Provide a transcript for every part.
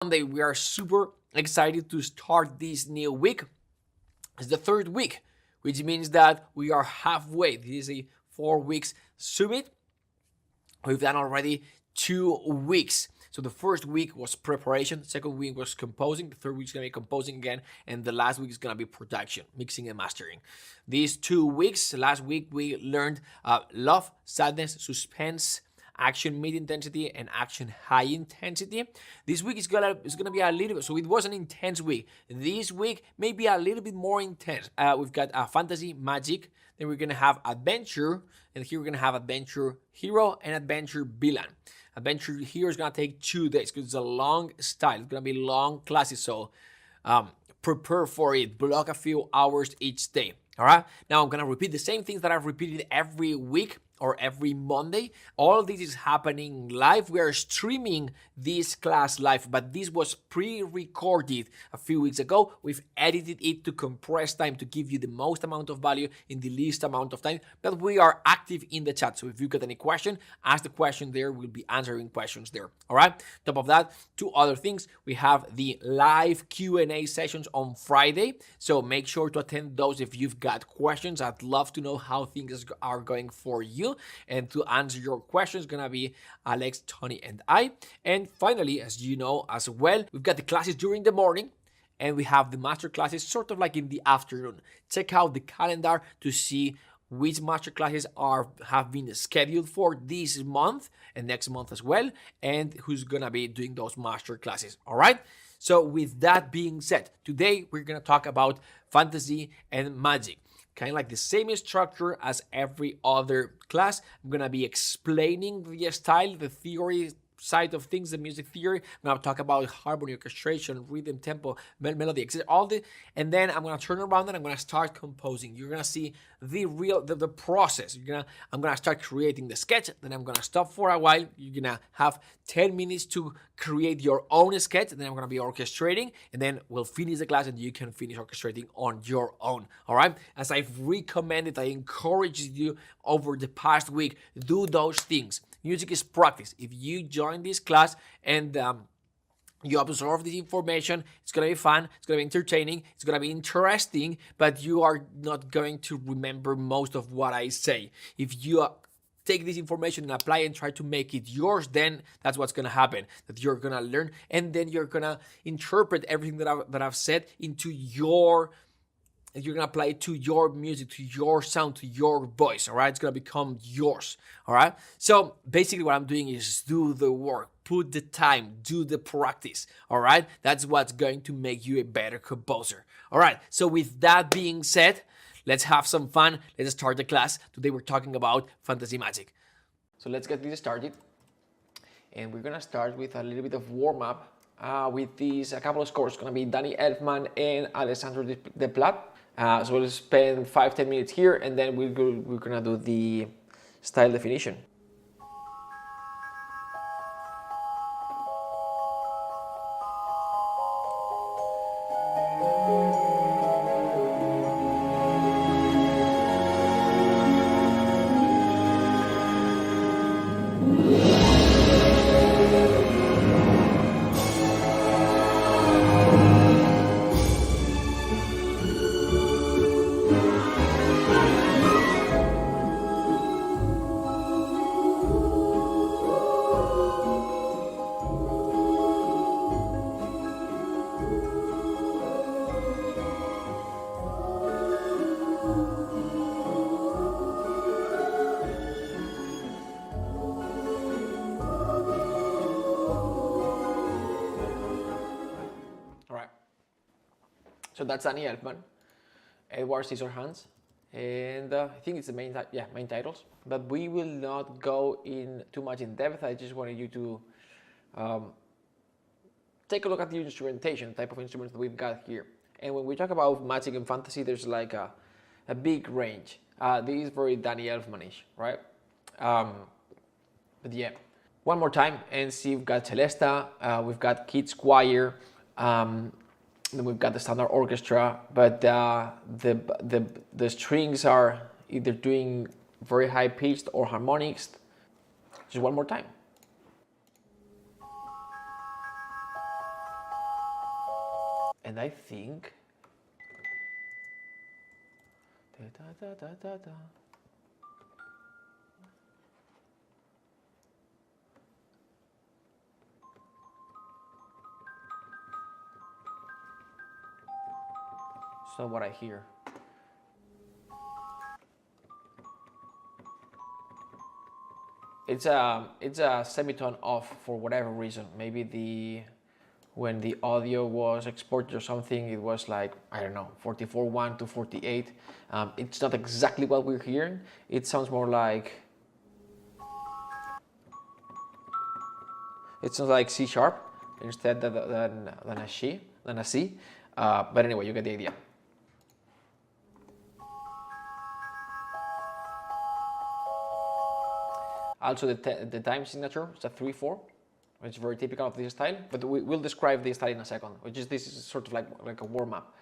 Monday, we are super excited to start this new week. It's the third week, which means that we are halfway. This is a 4 weeks summit. We've done already 2 weeks. So the first week was preparation, second week was composing, the third week is going to be composing again, and the last week is going to be production, mixing and mastering. These 2 weeks, last week we learned love, sadness, suspense, action mid intensity, and action high intensity. This week is gonna be a little bit, so it was an intense week. This week may be a little bit more intense. We've got fantasy, magic, then we're gonna have adventure, and here we're gonna have adventure hero and adventure villain. Adventure hero is gonna take 2 days because it's a long style. It's gonna be long classes, so prepare for it. Block a few hours each day. All right. Now I'm gonna repeat the same things that I've repeated every week or every Monday. All of this is happening live. We are streaming this class live, but this was pre-recorded a few weeks ago. We've edited it to compress time to give you the most amount of value in the least amount of time, but we are active in the chat. So if you got any question, ask the question there. We'll be answering questions there. All right. Top of that, 2 other things. We have the live Q&A sessions on Friday. So make sure to attend those if you've got questions. I'd love to know how things are going for you. And to answer your questions, gonna be Alex, Tony, and I. And finally, as you know as well, we've got the classes during the morning and we have the master classes sort of like in the afternoon. Check out the calendar to see which master classes have been scheduled for this month and next month as well, and who's gonna be doing those master classes. All right. So with that being said, today we're gonna talk about fantasy and magic. Kind of like the same structure as every other class. I'm going to be explaining the style, the theory side of things, the music theory. I'm going to talk about harmony, orchestration, rhythm, tempo, melody, etc. All the, and then I'm going to turn around and I'm going to start composing. You're going to see the process. I'm going to start creating the sketch. Then I'm going to stop for a while. You're going to have 10 minutes to create your own sketch. Then I'm going to be orchestrating, and then we'll finish the class and you can finish orchestrating on your own. All right. As I've recommended, I encourage you over the past week, do those things. Music is practice. If you join this class and you absorb this information, it's going to be fun, it's going to be entertaining, it's going to be interesting, but you are not going to remember most of what I say. If you take this information and apply and try to make it yours, then that's what's going to happen, that you're going to learn, and then you're going to interpret everything that I've said into your, you're going to apply it to your music, to your sound, to your voice, all right? It's going to become yours, all right? So basically what I'm doing is do the work, put the time, do the practice, all right? That's what's going to make you a better composer, all right? So with that being said, let's have some fun. Let's start the class. Today we're talking about fantasy magic. So let's get this started. And we're going to start with a little bit of warm-up with these, a couple of scores. It's going to be Danny Elfman and Alessandro Desplat. So we'll spend 5-10 minutes here, and then we're gonna do the style definition. So that's Danny Elfman, Edward Scissorhands, and I think it's the main titles. But we will not go in too much in depth. I just wanted you to take a look at the instrumentation, type of instruments that we've got here. And when we talk about magic and fantasy, there's like a big range. This is very Danny Elfmanish, right? But yeah, one more time, and see, we've got Celesta, we've got Kids Choir, then we've got the standard orchestra, but the strings are either doing very high pitched or harmonics. Just one more time. And I think da, da, da, da, da. It's not what I hear. It's a semitone off for whatever reason. Maybe when the audio was exported or something, it was like, I don't know, 44.1 to 48. It's not exactly what we're hearing. It sounds more like, it sounds like C sharp instead than a C. But anyway, you get the idea. Also, the time signature is a 3/4. It's very typical of this style, but we'll describe this style in a second. This is sort of like a warm up.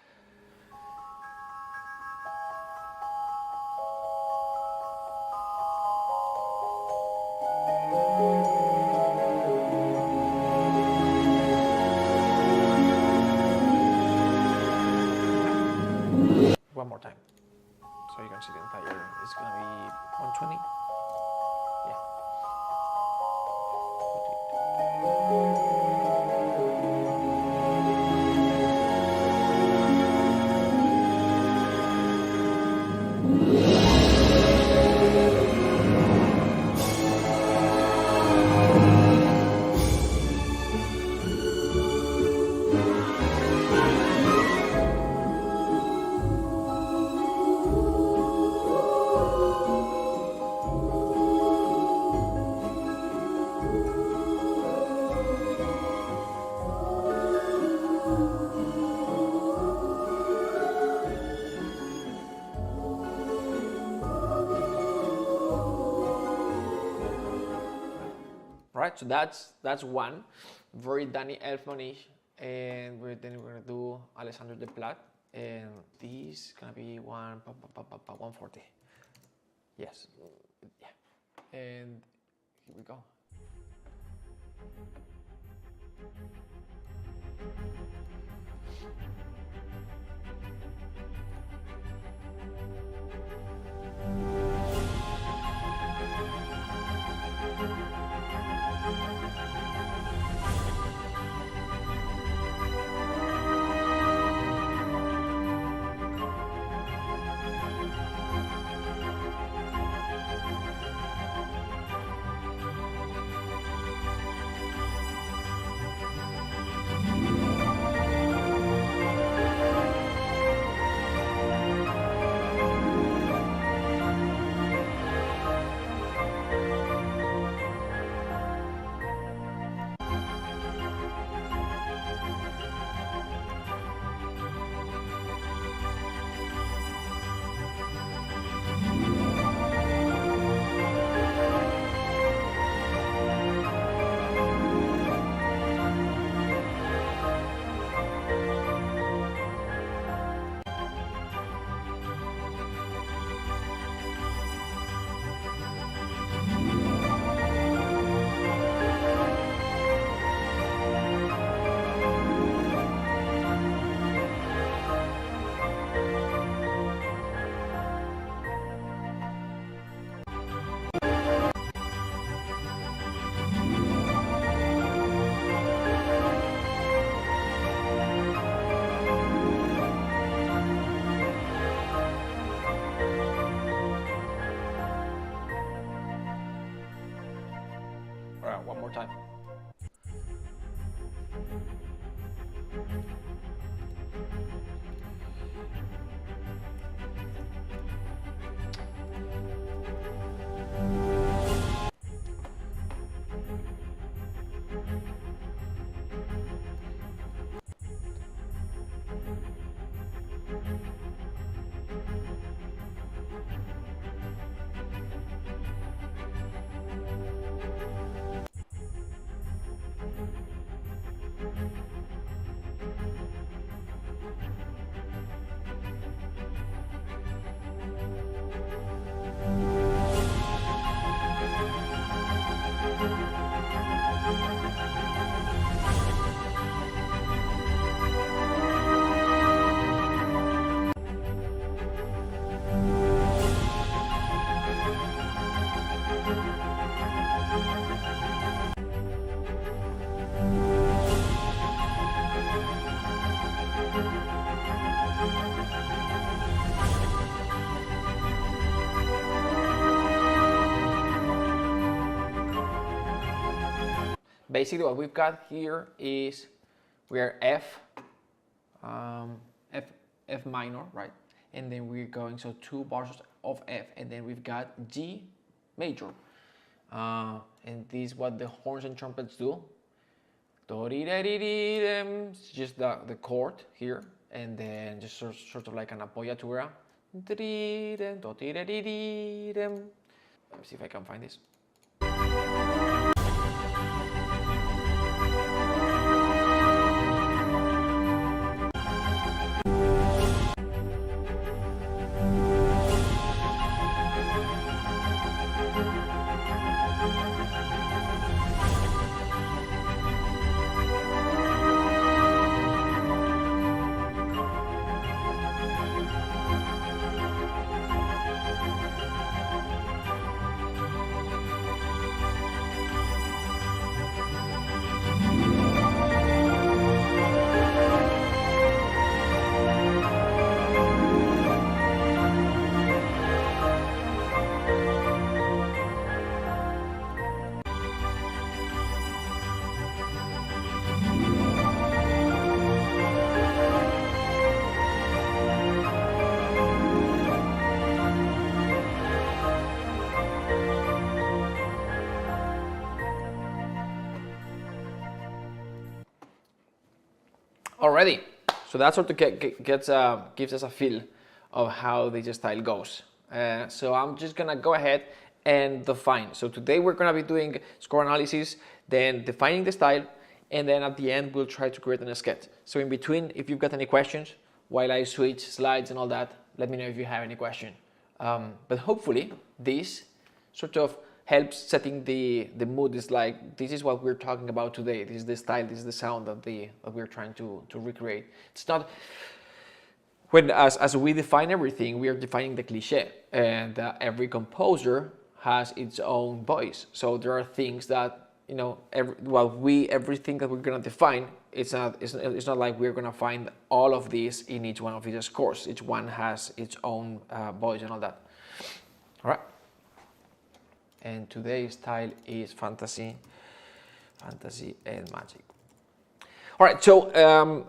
One more time, so you can see the entire. It's gonna be 120. Right, so that's one, very Danny Elfman-ish, and then we're gonna do Alessandro Desplat, and this is gonna be 140. Yes, yeah, and here we go. One more time. basically what we've got here is we're F, F minor, right? And then we're going, so 2 bars of F, and then we've got G major. And this is what the horns and trumpets do. It's just the chord here, and then just sort of like an appoggiatura. Let me see if I can find this. Already, so that sort of gives us a feel of how this style goes. So I'm just gonna go ahead and define. So today we're gonna be doing score analysis, then defining the style, and then at the end we'll try to create a sketch. So in between, if you've got any questions while I switch slides and all that, let me know if you have any question. But hopefully this sort of helps setting the mood. Is like, this is what we're talking about today. This is the style, this is the sound that we're trying to recreate. It's not, when as we define everything, we are defining the cliche, and every composer has its own voice. So there are things that, you know, everything that we're gonna define, it's not like we're gonna find all of this in each one of these scores. Each one has its own voice and all that. All right. And today's style is fantasy and magic. All right, so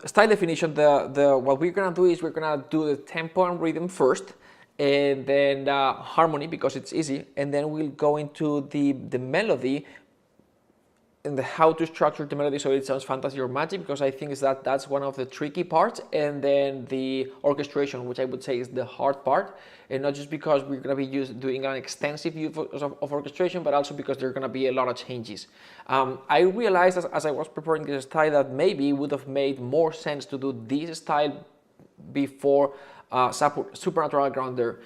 style definition. What we're gonna do is we're gonna do the tempo and rhythm first, and then harmony, because it's easy, and then we'll go into the melody and how to structure the melody so it sounds fantasy or magic, because I think that's one of the tricky parts, and then the orchestration, which I would say is the hard part, and not just because we're going to be doing an extensive use of orchestration, but also because there are going to be a lot of changes. I realized as I was preparing this style that maybe it would have made more sense to do this style before supernatural grounder.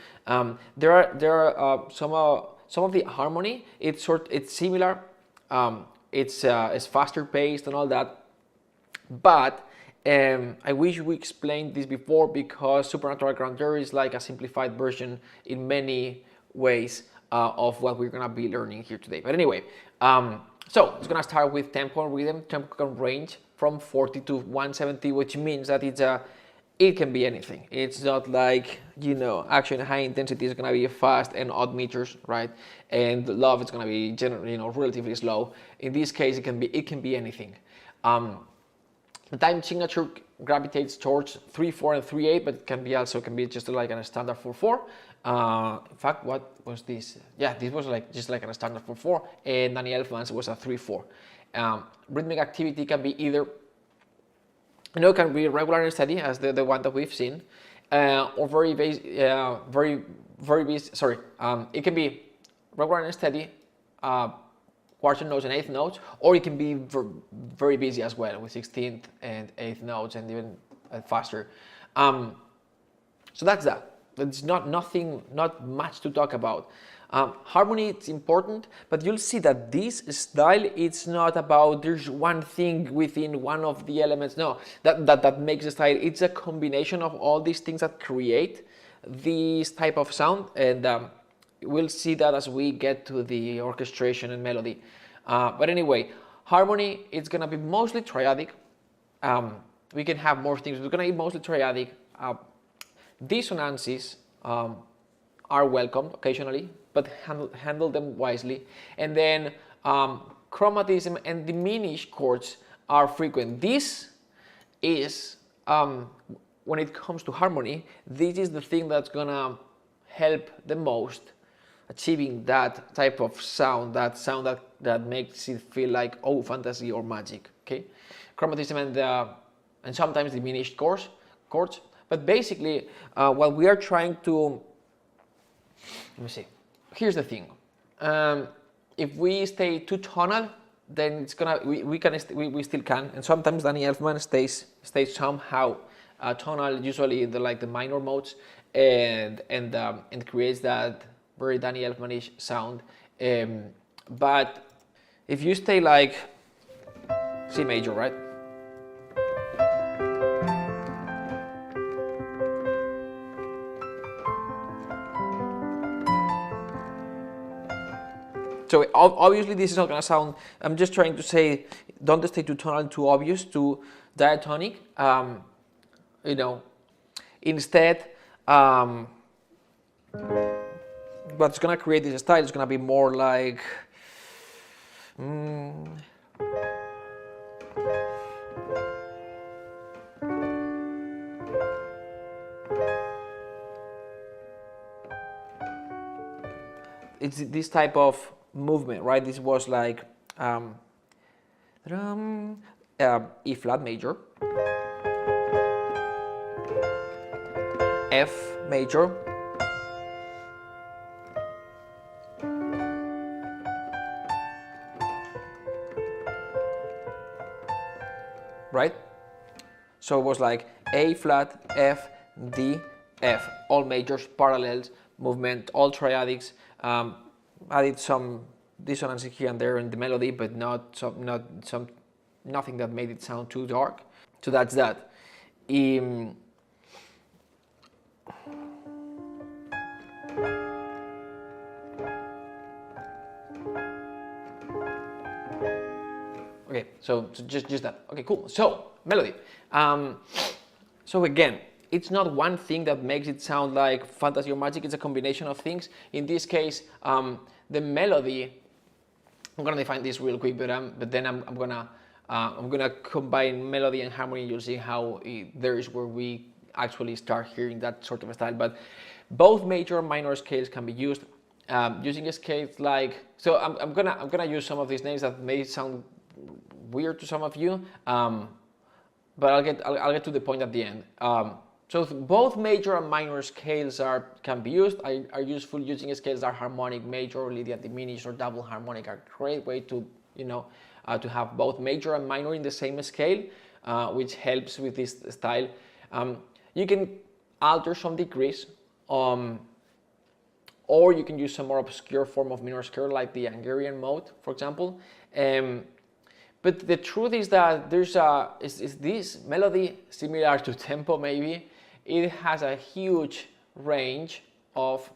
There are some of the harmony. It's similar. It's faster paced and all that, but I wish we explained this before, because supernatural grandeur is like a simplified version in many ways of what we're gonna be learning here today. But anyway, so it's gonna start with tempo and rhythm. Tempo can range from 40 to 170, which means that it can be anything. It's not like, you know, action high intensity is gonna be fast and odd meters, right? And love is gonna be generally, you know, relatively slow. In this case, it can be anything. The time signature gravitates towards 3/4 and 3/8, but it can be just like a standard 4/4. In fact, what was this? Yeah, this was just like a standard 4/4, and Danny Elfman's was a 3/4. Rhythmic activity can be either, you know, it can be regular and steady, as the one that we've seen, or very busy. Sorry, it can be regular and steady, quarter notes and eighth notes, or it can be very busy as well, with 16th and 8th notes, and even faster. So that's that. It's not much to talk about. Harmony, it's important, but you'll see that this style, it's not about there's one thing within one of the elements. No, that makes the style. It's a combination of all these things that create this type of sound, and we'll see that as we get to the orchestration and melody. But anyway, harmony, it's gonna be mostly triadic. We can have more things. It's gonna be mostly triadic. Dissonances are welcome occasionally, but handle them wisely. And then chromatism and diminished chords are frequent. This is, when it comes to harmony, this is the thing that's gonna help the most achieving that type of sound, that makes it feel like, oh, fantasy or magic. Okay, chromatism and sometimes diminished chords. But basically, what we are trying to, let me see. Here's the thing. If we stay two tonal, then it's gonna we still can, and sometimes Danny Elfman stays somehow tonal, usually in the minor modes, and creates that very Danny Elfmanish sound. But if you stay like C major, right? So obviously this is not gonna sound, I'm just trying to say, don't stay too tonal, too obvious, too diatonic. You know, instead, what's gonna create this style is gonna be more like, it's this type of movement, right? This was like E flat major, F major, right? So it was like A flat, F, D, F, all majors, parallels, movement, all triadics. Added some dissonance here and there in the melody, but nothing that made it sound too dark. So that's that. Okay, so just that. Okay, cool. So melody. So again, it's not one thing that makes it sound like fantasy or magic. It's a combination of things. In this case, the melody. I'm gonna define this real quick, but then I'm gonna combine melody and harmony. You'll see how there is where we actually start hearing that sort of a style. But both major and minor scales can be used. Using scales like, so I'm gonna use some of these names that may sound weird to some of you, but I'll get to the point at the end. So both major and minor scales can be used. Are useful. Using scales that are harmonic, major, Lydian diminished, or double harmonic are a great way to to have both major and minor in the same scale, which helps with this style. You can alter some degrees, or you can use some more obscure form of minor scale, like the Hungarian mode, for example. But the truth is that there's is this melody similar to tempo maybe. It has a huge range of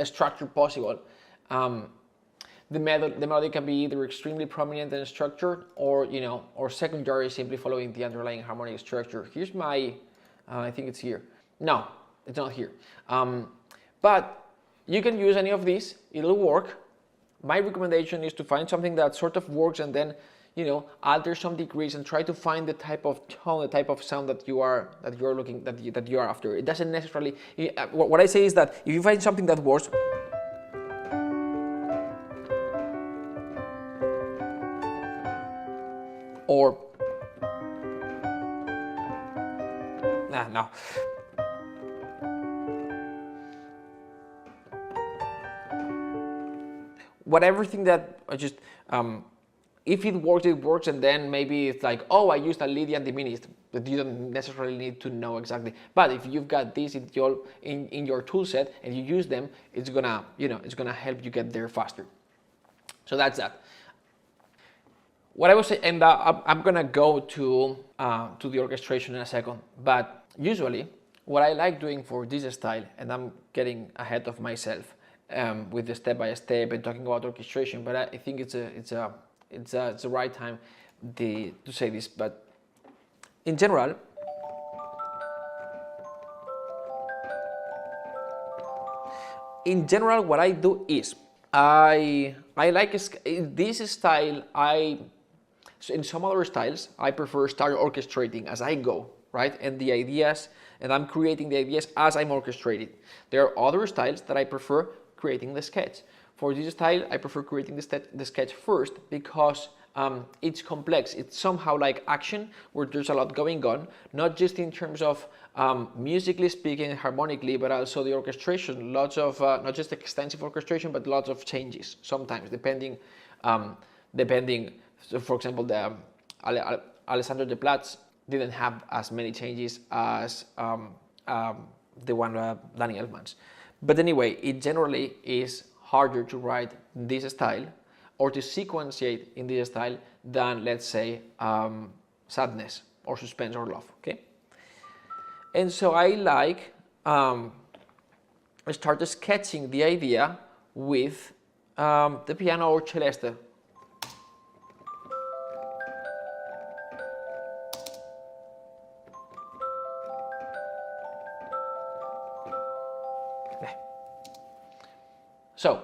structure possible. The melody can be either extremely prominent and structured, or or secondary, simply following the underlying harmonic structure. Here's my, I think it's here. No, it's not here. But you can use any of these. It'll work. My recommendation is to find something that sort of works, and then alter some degrees and try to find the type of tone, the type of sound that you are after. It doesn't necessarily. What I say is that if you find something that works, or no. Everything that I just, if it works, and then maybe it's like, oh, I used a Lydian diminished, that you don't necessarily need to know exactly. But if you've got this in your tool set and you use them, it's gonna help you get there faster. So that's that. What I was saying, and I'm gonna go to the orchestration in a second. But usually, what I like doing for this style, and I'm getting ahead of myself with the step by step and talking about orchestration, but I think it's the right time to say this. But in general, what I do is I like this style. So in some other styles, I prefer start orchestrating as I go, right? And the ideas, and I'm creating the ideas as I'm orchestrating. There are other styles that I prefer creating the sketch. For this style, I prefer creating the sketch first because it's complex. It's somehow like action where there's a lot going on, not just in terms of musically speaking, harmonically, but also the orchestration. Lots of not just extensive orchestration, but lots of changes sometimes, depending. So for example, the Alessandro de Platz didn't have as many changes as the one Danny Elfman's. But anyway, it generally is harder to write this style or to sequentiate in this style than, let's say, sadness or suspense or love, okay? And so I like start sketching the idea with the piano or celeste. So,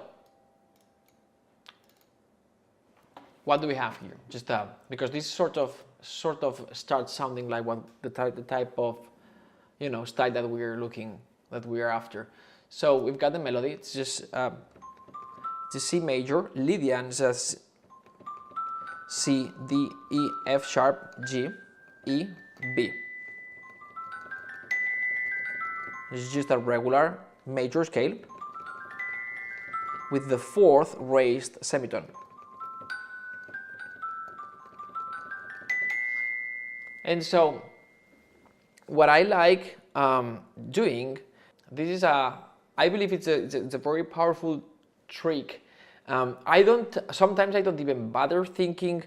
what do we have here? Just because this sort of starts sounding like what the type of style that we are after. So we've got the melody. It's just it's a C major. Lydian says C, D, E, F sharp, G, E, B. This is just a regular major scale with the fourth raised semitone. And so what I like doing, I believe it's a very powerful trick. Sometimes I don't even bother thinking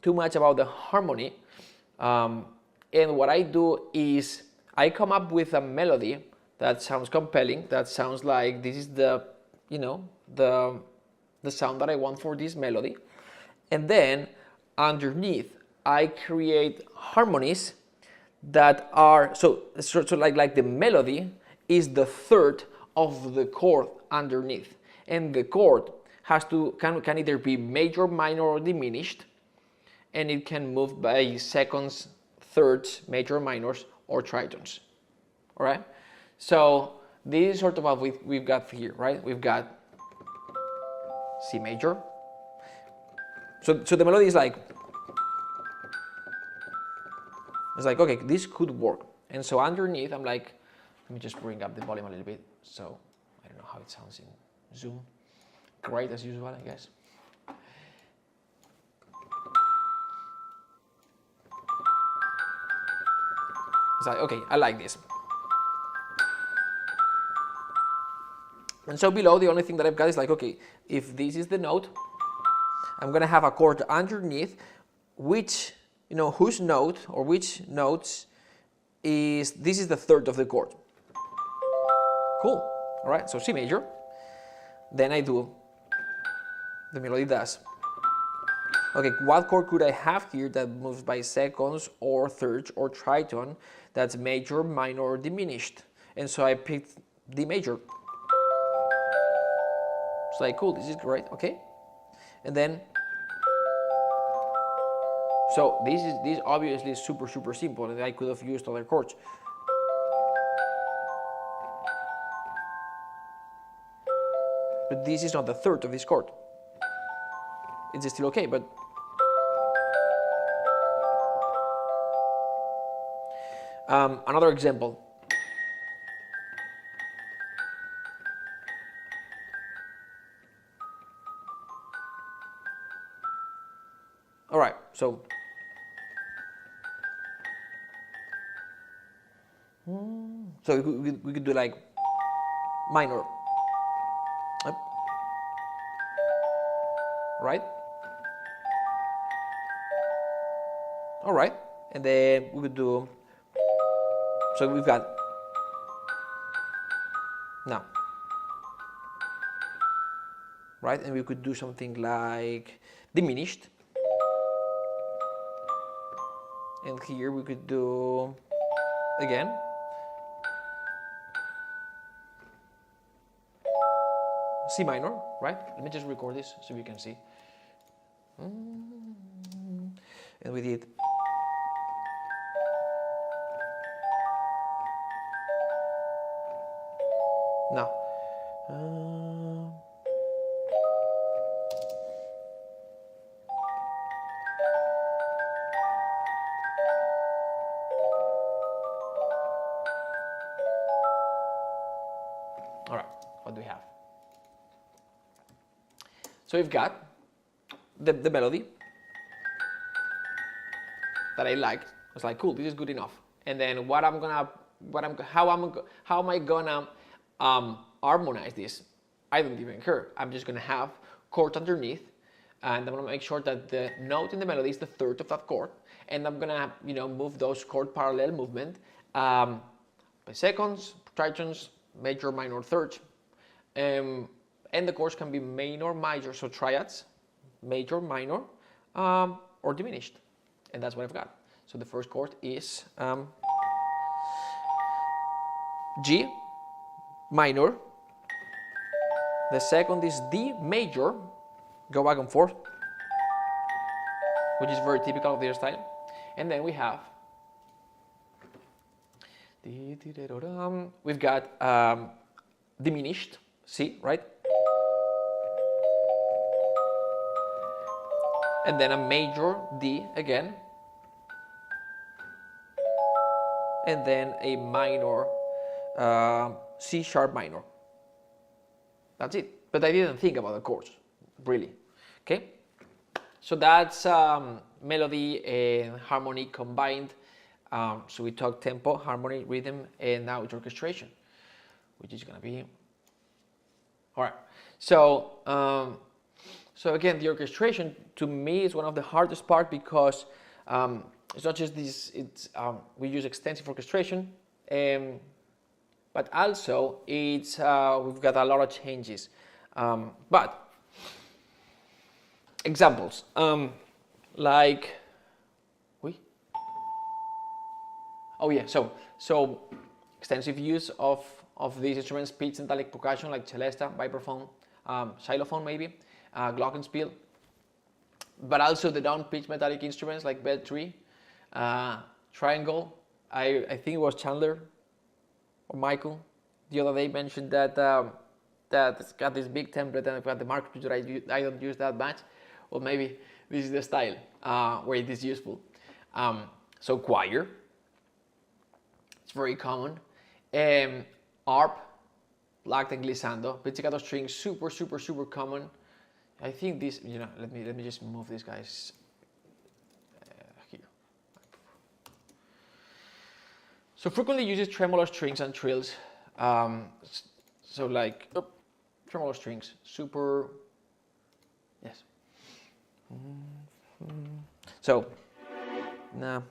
too much about the harmony. And what I do is I come up with a melody that sounds compelling, that sounds like this is the sound that I want for this melody. And then underneath, I create harmonies that are, so like the melody is the third of the chord underneath. And the chord can either be major, minor, or diminished. And it can move by seconds, thirds, major, minors, or tritones. All right? So this is sort of what we've got here, right? We've got C major. So the melody is like, it's like, okay, this could work. And so underneath, I'm like, let me just bring up the volume a little bit. So I don't know how it sounds in Zoom. Great as usual, I guess. It's like, okay, I like this. And so below, the only thing that I've got is like, okay, if this is the note, I'm gonna have a chord underneath, which, whose note or which notes this is the third of the chord. Cool, all right, so C major. Then I do, the melody does. Okay, what chord could I have here that moves by seconds or thirds or tritone that's major, minor, or diminished? And so I picked D major. It's like, cool, this is great, okay? And then, so this obviously is super simple, and I could have used other chords. But this is not the third of this chord. It's still okay, but another example. All right, so we could do like minor, right? All right, and then we could do, so we've got now, right? And we could do something like diminished. And here we could do, again, C minor, right? Let me just record this so you can see. And we did. Now. All right, what do we have? So we've got the melody that I liked. I was like, cool, this is good enough. And then how am I gonna harmonize this? I don't even care. I'm just gonna have chords underneath, and I'm gonna make sure that the note in the melody is the third of that chord, and I'm gonna move those chord parallel movement by seconds, tritons, major, minor, thirds, and the chords can be minor, major, so triads, major, minor, or diminished, and that's what I've got. So the first chord is G minor. The second is D major, go back and forth, which is very typical of their style. And then we have, we've got diminished C, right? And then a major D again. And then a minor C sharp minor. That's it. But I didn't think about the chords, really. Okay? So that's melody and harmony combined. So we talked tempo, harmony, rhythm, and now it's orchestration, which is gonna be, all right. So, so again, the orchestration to me is one of the hardest part because it's not just this. It's we use extensive orchestration, but also it's we've got a lot of changes. But examples like oh yeah, so extensive use of these instruments, pitch and metallic percussion like celesta, vibraphone, xylophone maybe, glockenspiel, but also the down-pitch metallic instruments like bell tree, triangle. I think it was Chandler or Michael the other day mentioned that that it's got this big template and I've got the Marc that I don't use that much. Well, maybe this is the style where it is useful. So choir, it's very common. Harp, lacked and glissando, pizzicato strings, super common. I think this, let me just move these guys here. So frequently uses tremolo strings and trills. So like tremolo strings, super, yes. So now.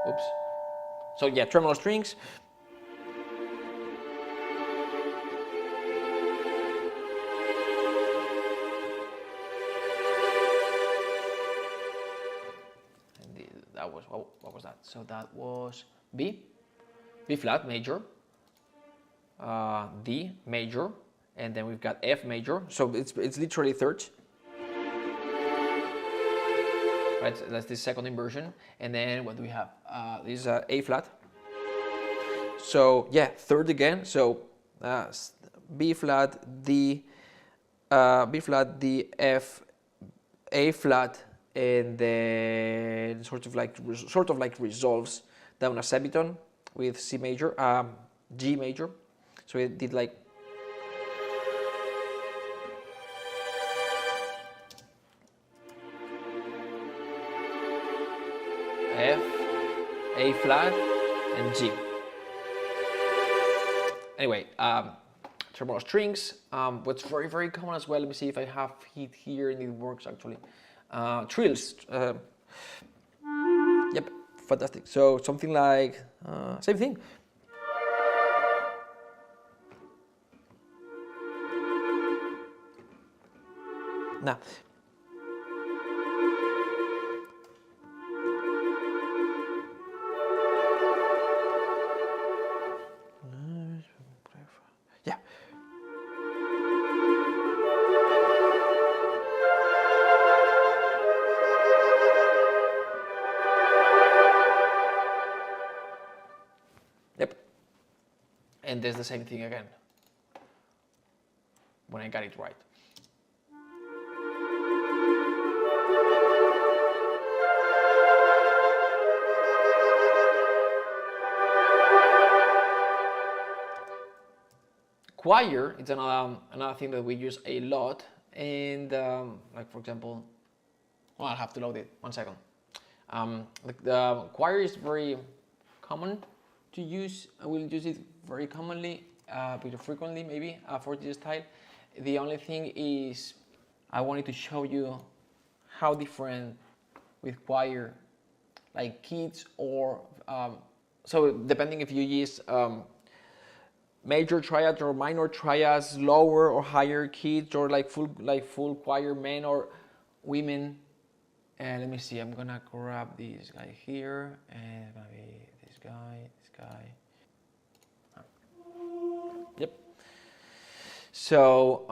Oops. So yeah, tremolo strings. And that was, what was that? So that was B flat major, D major, and then we've got F major. So it's literally thirds. Right, so that's the second inversion, and then what do we have? This is A flat. So yeah, third again. So B flat, D, F, A flat, and then sort of like resolves down a semitone with C major, G major. So it did like. F, A flat, and G. Anyway, tremolo strings. What's very common as well. Let me see if I have it here and it works actually. Trills. Yep, fantastic. So something like same thing. Now. Yeah. Yep. And there's the same thing again when I got it right. Choir, it's another thing that we use a lot, and like for example, well, I'll have to load it, 1 second. The choir is very common to use. I will use it very commonly, pretty frequently maybe, for this style. The only thing is I wanted to show you how different with choir, like kids or, so depending if you use major triads or minor triads, lower or higher kids, or like full choir men or women. And let me see, I'm gonna grab this guy here, and it's gonna be this guy. Yep. So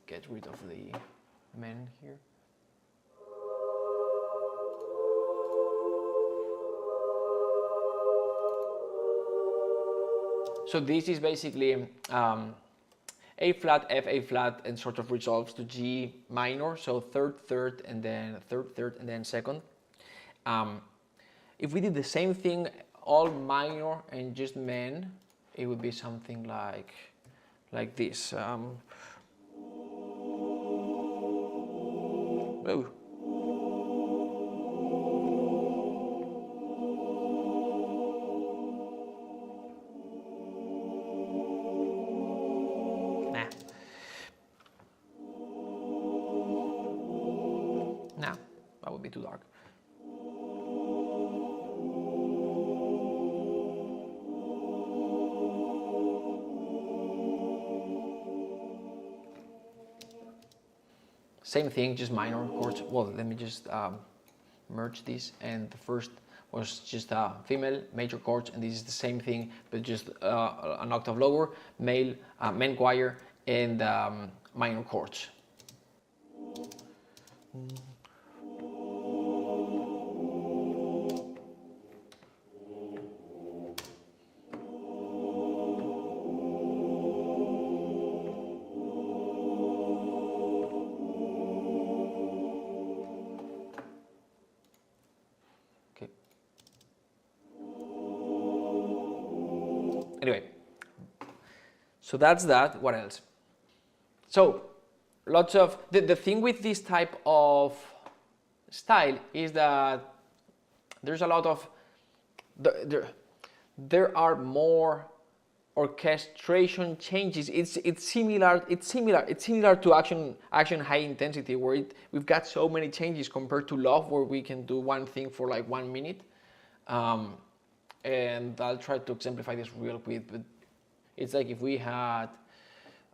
get rid of the men here. So this is basically A flat, F, A flat, and sort of resolves to G minor. So third, and then third, and then second. If we did the same thing, all minor and just men, it would be something like this. Oh. Nah, that would be too dark. Same thing, just minor chords. Well, let me just merge this. And the first was just female major chords, and this is the same thing, but just an octave lower, male men choir, and minor chords. Anyway, so that's that. What else? So lots of the thing with this type of style is that there's a lot of there are more orchestration changes. It's similar to action high intensity, where we've got so many changes compared to love, where we can do one thing for like 1 minute. And I'll try to exemplify this real quick, but it's like if we had,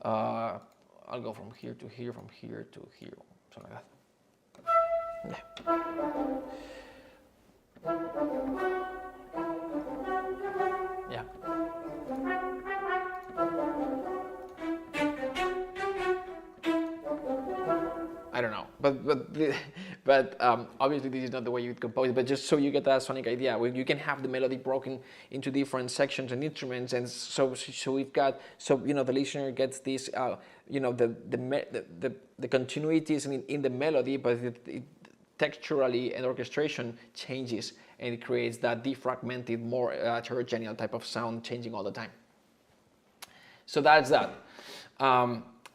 I'll go from here to here, from here to here, something like that. Yeah. I don't know, but obviously this is not the way you'd compose it, but just so you get that sonic idea, where you can have the melody broken into different sections and instruments, and so we've got, so you know, the listener gets this, you know, the continuities in the melody, but it texturally and orchestration changes, and it creates that defragmented, more heterogeneous type of sound, changing all the time. So that's that.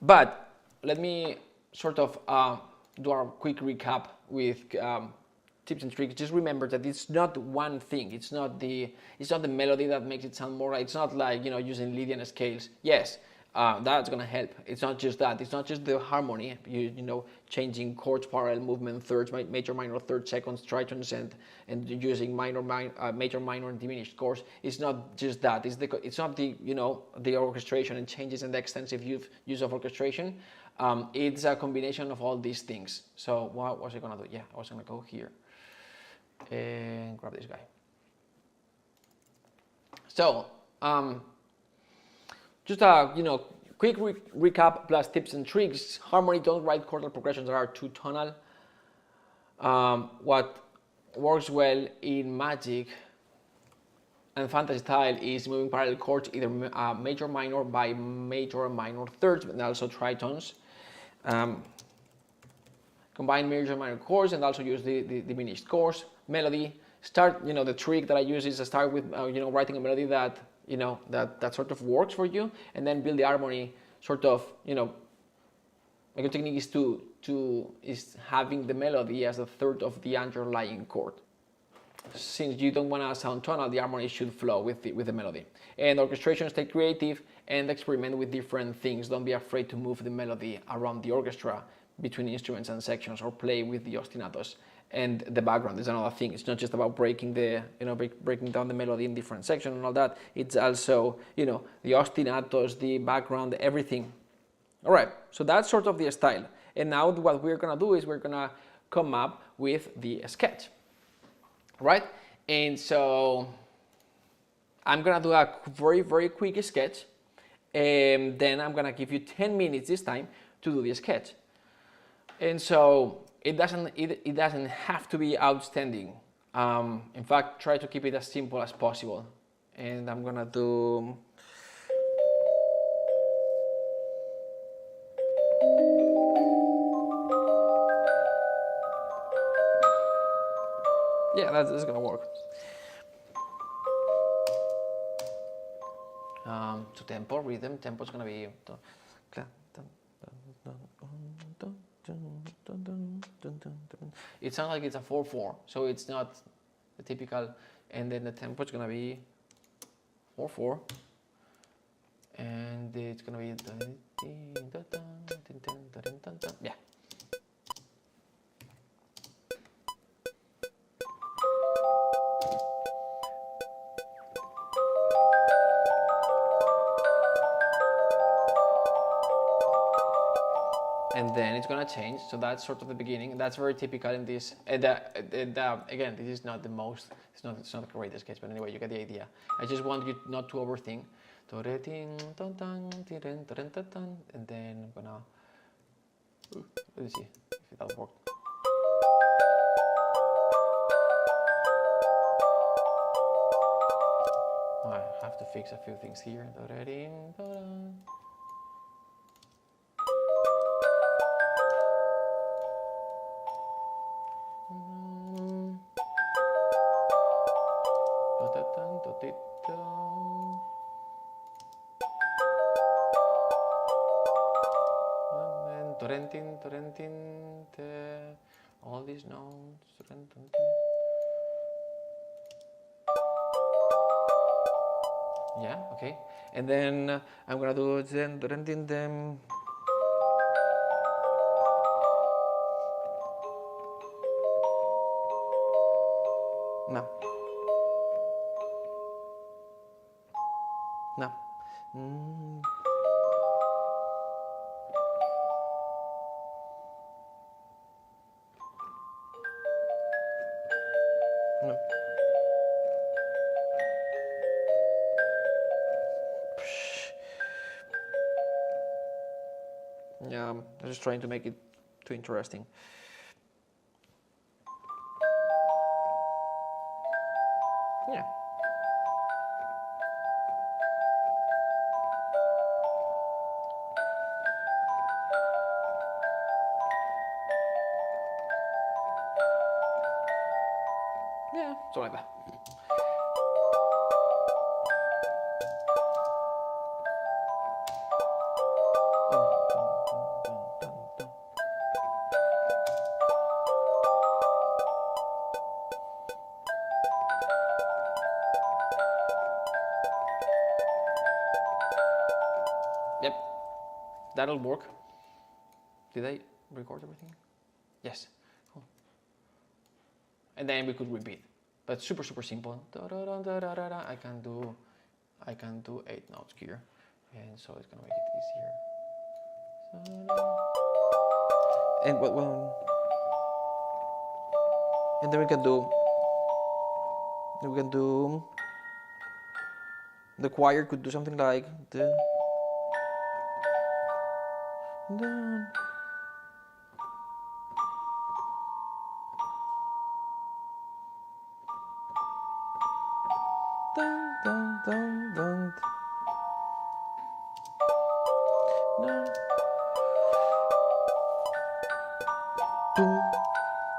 But let me sort of do a quick recap with tips and tricks. Just remember that it's not one thing. It's not the melody that makes it sound more. It's not like, you know, using Lydian scales. Yes, That's gonna help. It's not just that. It's not just the harmony. You know, changing chords, parallel movement, thirds, major, minor, third, seconds, tritons, and using major, minor, and diminished chords. It's not just that. It's not the the orchestration and changes and the extensive use of orchestration. It's a combination of all these things. So what was I gonna do? Yeah, I was gonna go here and grab this guy. So just a quick recap plus tips and tricks. Harmony, don't write chordal progressions that are too tonal. What works well in Magic and Fantasy style is moving parallel chords, either major minor by major and minor thirds, but also tritons. Combine major and minor chords and also use the diminished chords. Melody. Start, the trick that I use is to start with, writing a melody that, that sort of works for you, and then build the harmony sort of, a good technique is having the melody as a third of the underlying chord. Since you don't want to sound tonal, the harmony should flow with the melody. And orchestration, stay creative and experiment with different things. Don't be afraid to move the melody around the orchestra between instruments and sections, or play with the ostinatos and the background is another thing. It's not just about breaking breaking down the melody in different sections and all that. It's also, the ostinatos, the background, everything. All right, so that's sort of the style. And now what we're gonna do is we're gonna come up with the sketch, right? And so I'm gonna do a very, very quick sketch, and then I'm gonna give you 10 minutes this time to do the sketch. And so it doesn't have to be outstanding. In fact, try to keep it as simple as possible. And I'm gonna do. Yeah, that's gonna work. So tempo, rhythm, tempo is gonna be. It sounds like it's a 4/4, so it's not the typical. And then the tempo is gonna be 4/4, and it's gonna be yeah. And then it's gonna change. So that's sort of the beginning. That's very typical in this. Again, this is not the most. It's not the greatest sketch, but anyway, you get the idea. I just want you not to overthink. And then I'm gonna. Let's see if that'll work. I have to fix a few things here. All these notes. Yeah, okay. And then I'm gonna do them. No. No. No. Yeah, I'm just trying to make it too interesting. Yeah. Yeah, something like that. Yep. that'll work. Did I record everything? Yes. Cool. And then we could repeat, but super simple. I can do 8 notes here, and so it's gonna make it easier. And and then we can do the choir could do something like the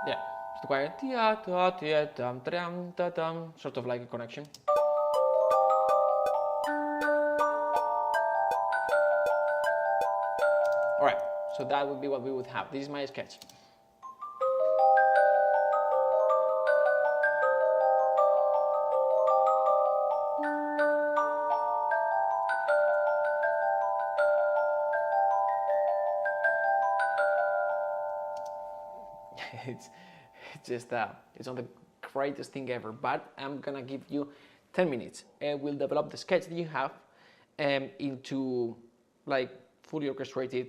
yeah, it's the choir, sort of like a connection. All right, so that would be what we would have. This is my sketch. it's just it's not the greatest thing ever, but I'm gonna give you 10 minutes and we'll develop the sketch that you have into like fully orchestrated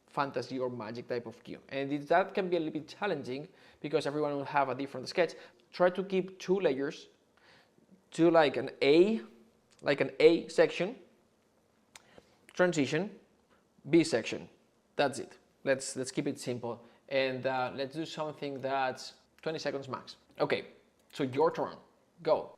fantasy or magic type of cue. And that can be a little bit challenging because everyone will have a different sketch. Try to keep 2 layers, to like an A section, transition, B section. That's it. Let's keep it simple, and let's do something that's 20 seconds max. Okay, so your turn. Go.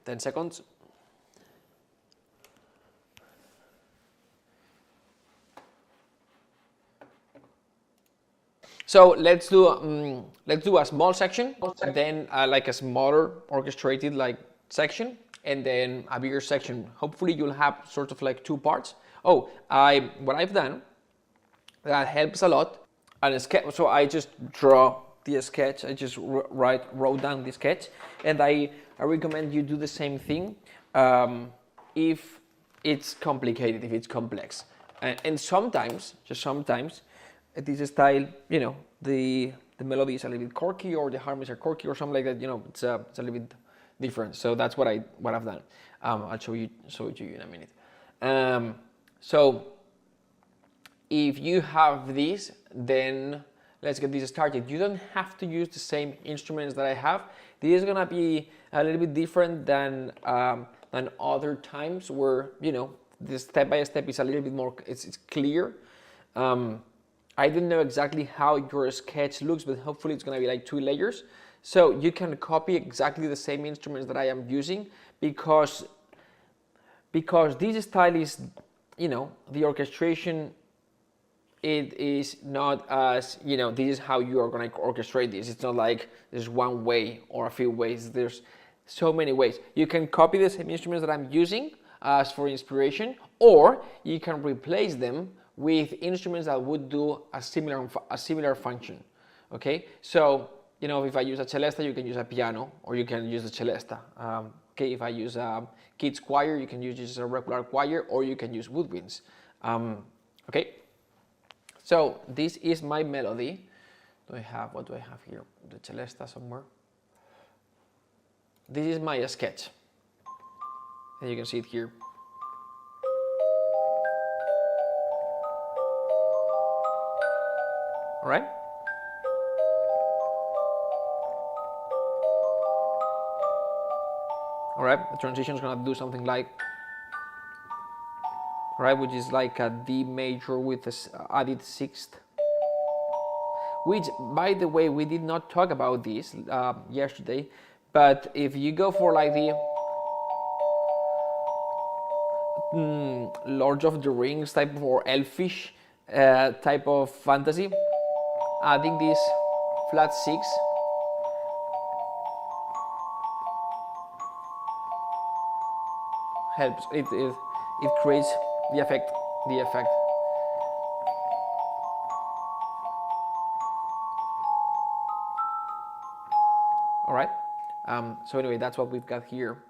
10 seconds. So let's do a small section, then like a smaller orchestrated like section, and then a bigger section. Hopefully you'll have sort of like two parts. Oh, what I've done that helps a lot, and a sketch. So I just draw the sketch. I just wrote down the sketch, and I recommend you do the same thing if it's complicated, if it's complex, and sometimes, just sometimes, this style, you know, the melody is a little bit quirky, or the harmonies are quirky, or something like that. You know, it's a little bit different. So that's what I've done. I'll show it to you in a minute. So if you have this, then let's get this started. You don't have to use the same instruments that I have. This is gonna be a little bit different than other times where, you know, the step by step is a little bit more. It's clear. I don't know exactly how your sketch looks, but hopefully it's going to be like 2 layers. So you can copy exactly the same instruments that I am using, because this style is, you know, the orchestration, it is not as, you know, this is how you are going to orchestrate this. It's not like there's one way or a few ways. There's so many ways. You can copy the same instruments that I'm using as for inspiration, or you can replace them with instruments that would do a similar function. Okay, so, you know, if I use a celesta, you can use a piano, or you can use a celesta. Okay, if I use a kids choir, you can use just a regular choir, or you can use woodwinds. Okay, so this is my melody. What do I have here? The celesta somewhere. This is my sketch, and you can see it here. All right. All right. The transition is gonna do something like, all right, which is like a D major with an added sixth. Which, by the way, we did not talk about this yesterday, but if you go for like the Lord of the Rings type or elfish type of fantasy, adding this flat 6 helps. It creates the effect. All right. So anyway, that's what we've got here.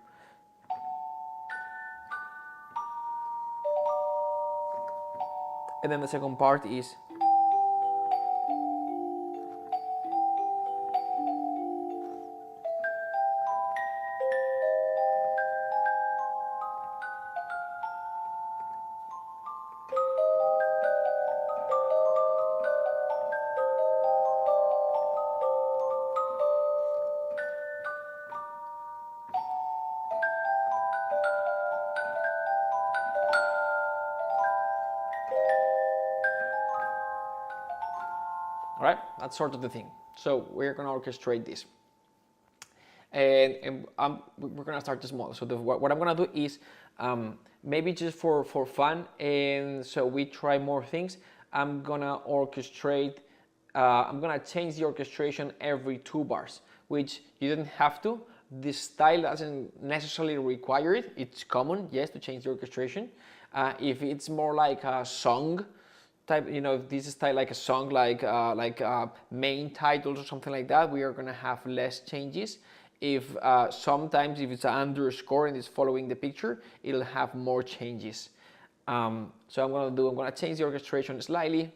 And then the second part is all right, that's sort of the thing. So we're gonna orchestrate this, and we're gonna start small. So what I'm gonna do is maybe just for fun, and so we try more things. I'm gonna orchestrate. I'm gonna change the orchestration every 2 bars, which you don't have to. This style doesn't necessarily require it. It's common, yes, to change the orchestration. If it's more like a song type, you know, if this is style like a song, like main titles or something like that, we are gonna have less changes. If sometimes if it's an underscore and it's following the picture, it'll have more changes. So I'm gonna change the orchestration slightly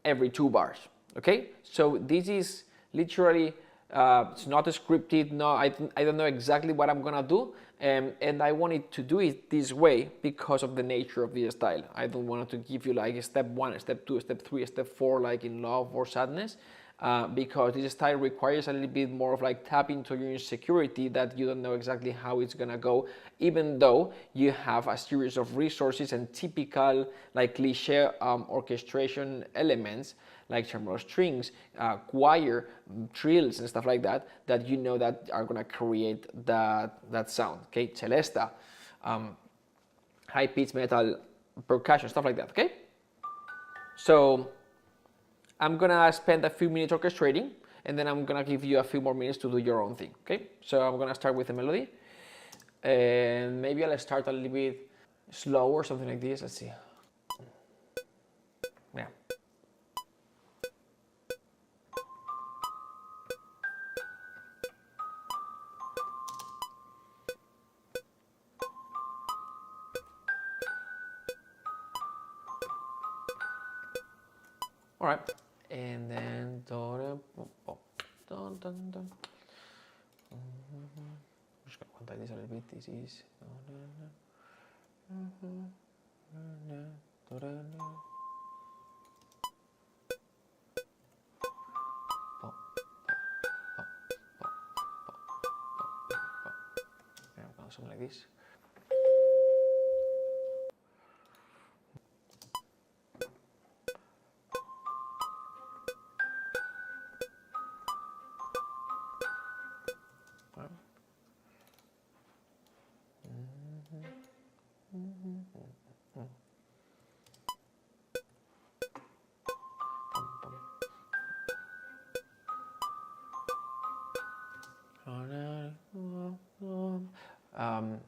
every 2 bars. Okay, so this is literally it's not scripted. No, I don't know exactly what I'm gonna do, and I wanted to do it this way because of the nature of the style. I don't want to give you like step 1, step 2, step 3, step 4, like in love or sadness. because this style requires a little bit more of like tap into your insecurity that you don't know exactly how it's gonna go, even though you have a series of resources and typical like cliche orchestration elements like tremolo strings, choir, trills, and stuff like that, that you know that are gonna create that sound. Okay, celesta, high pitch metal, percussion, stuff like that. Okay, so I'm gonna spend a few minutes orchestrating, and then I'm gonna give you a few more minutes to do your own thing. Okay, so I'm gonna start with the melody, and maybe I'll start a little bit slow or something like this. Let's see. Yeah. All right, and then I'm just gonna quantize this a little bit. This is something like this.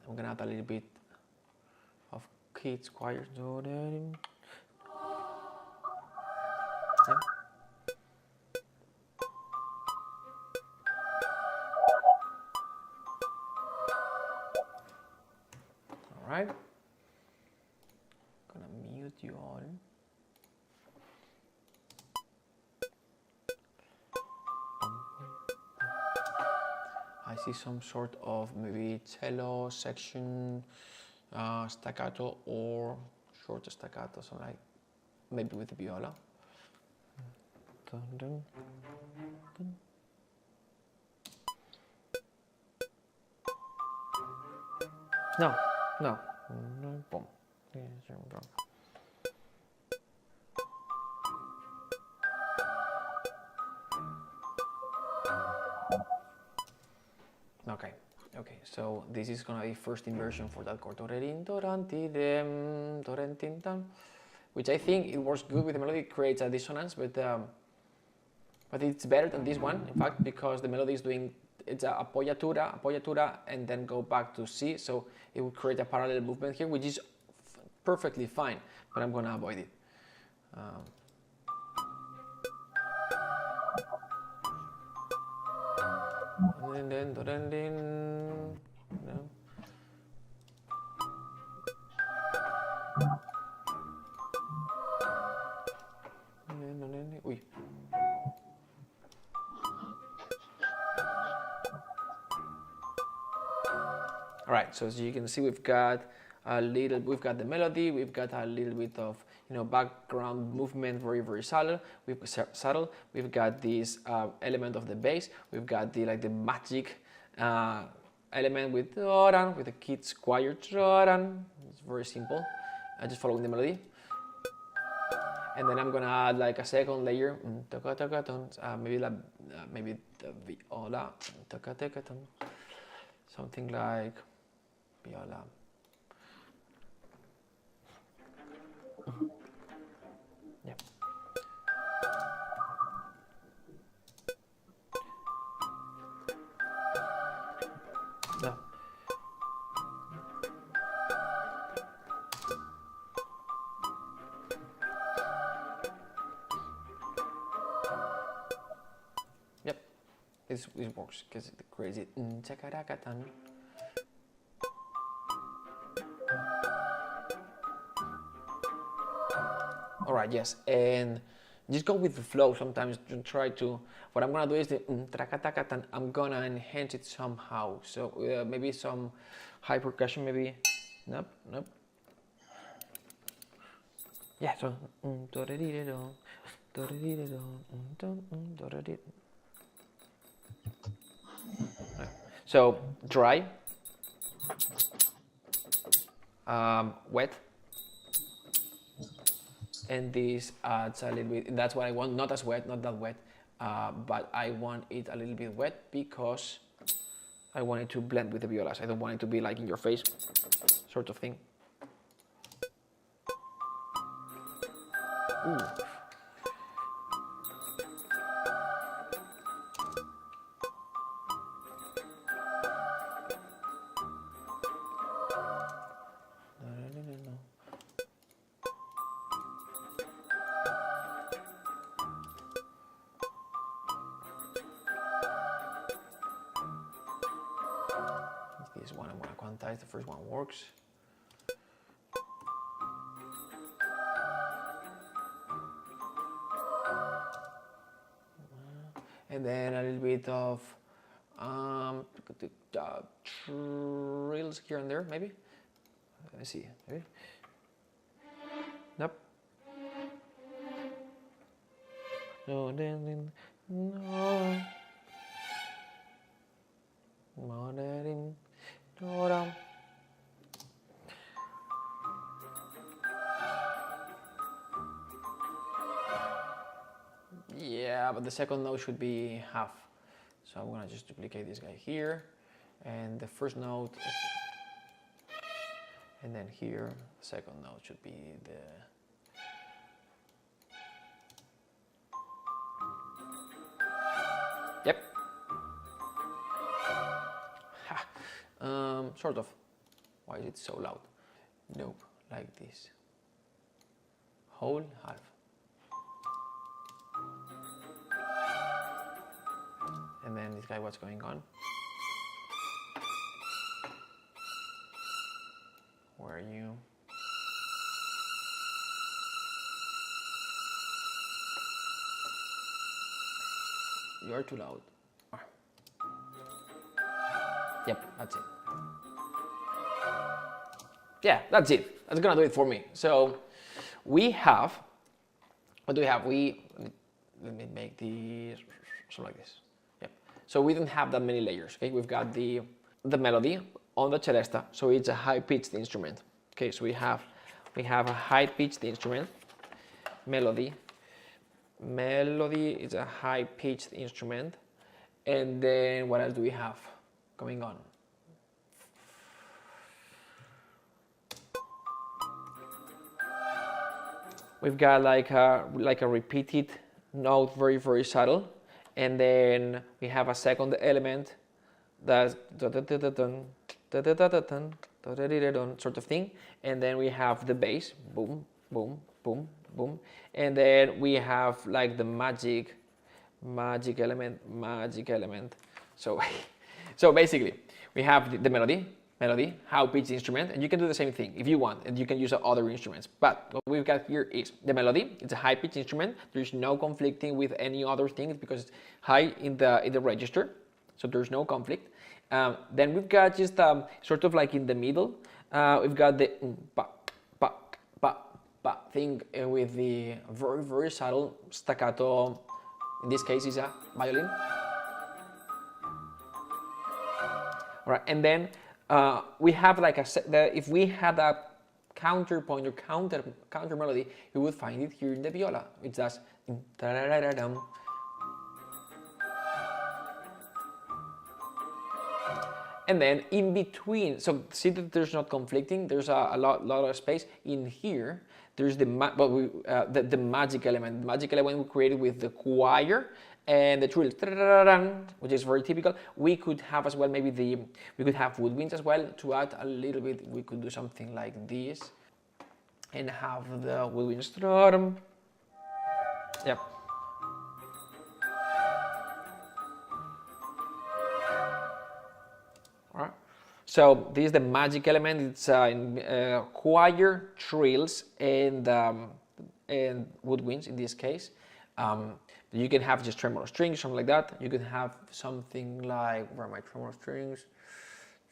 I'm gonna add a little bit of kids choir. Yeah. All right. Gonna mute you all. I see some sort of maybe cello section, staccato or short staccato, so like maybe with the viola. Dun, dun, dun. No, no, boom. Okay, so this is gonna be first inversion for that chord, which I think it works good with the melody, it creates a dissonance, but it's better than this one, in fact, because the melody is doing, it's a appoggiatura, and then go back to C, so it would create a parallel movement here, which is perfectly fine, but I'm gonna avoid it. All right, so as you can see, we've got the melody, we've got a little bit of background movement, very subtle. We've got this element of the bass. We've got the magic element with the kids choir. It's very simple. Just following the melody. And then I'm gonna add like a second layer, maybe the viola, something like viola. Yeah. No. Yep, it works because it creates it. All right, yes, and just go with the flow. Sometimes try to. What I'm gonna do is the I'm gonna enhance it somehow. So maybe some high percussion, maybe. Nope. Yeah. So So dry, wet, and this adds a little bit. That's what I want. Not as wet, not that wet, but I want it a little bit wet because I want it to blend with the violas. I don't want it to be like in your face, sort of thing. Ooh. This one I want to quantize. The first one works. And then a little bit of trills here and there, maybe. Let me see. Maybe. Nope. No, then no. Yeah, but the second note should be half. So I'm gonna just duplicate this guy here, and the first note, and then here, the second note should be the. Yep. Ha. Sort of. Why is it so loud? Nope, like this. Whole, half. And then this guy, what's going on? Where are you? You're too loud. Yep, that's it. Yeah, that's it. That's gonna do it for me. So we have, what do we have? Let me make these something like this. Yep. So we don't have that many layers. Okay, we've got the melody on the celesta, so it's a high-pitched instrument. Okay, so we have a high-pitched instrument. Melody is a high-pitched instrument, and then what else do we have going on? We've got like a repeated note, very, very subtle, and then we have a second element that's sort of thing, and then we have the bass, boom, boom, boom, boom, and then we have like the magic element. So basically, we have the melody, high-pitched instrument, and you can do the same thing if you want, and you can use other instruments. But what we've got here is the melody. It's a high-pitched instrument. There's no conflicting with any other thing because it's high in the register, so there's no conflict. Then we've got just sort of like in the middle, we've got the pa pa pa pa thing with the very, very subtle staccato. In this case, is a violin. All right, and then we have like if we had a counterpoint or counter melody, you would find it here in the viola. It does. And then in between, so see that there's not conflicting. There's a lot of space in here. There's the magic element. The magic element we created with the choir and the trill, which is very typical. We could have as well maybe we could have woodwinds as well to add a little bit. We could do something like this and have the woodwinds. Yep. All right. So this is the magic element. It's in choir, trills, and woodwinds in this case. You can have just tremolo strings, something like that. You can have something like, where are my tremolo strings?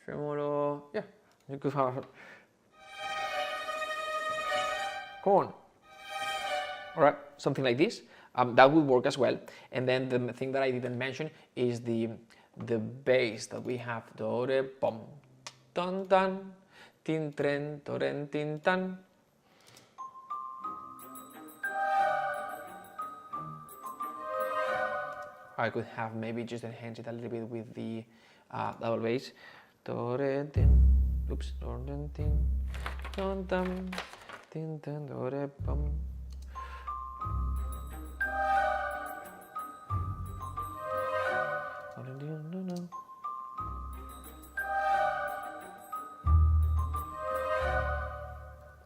Tremolo, yeah. You could have, come on. All right, something like this. That would work as well. And then the thing that I didn't mention is the bass that we have. Do re pom, dun dun, tin tren, toren tin tan. I could have maybe just enhanced it a little bit with the double bass. Do re tin, oops, do re tin, dun dun, tin tan, do re pom.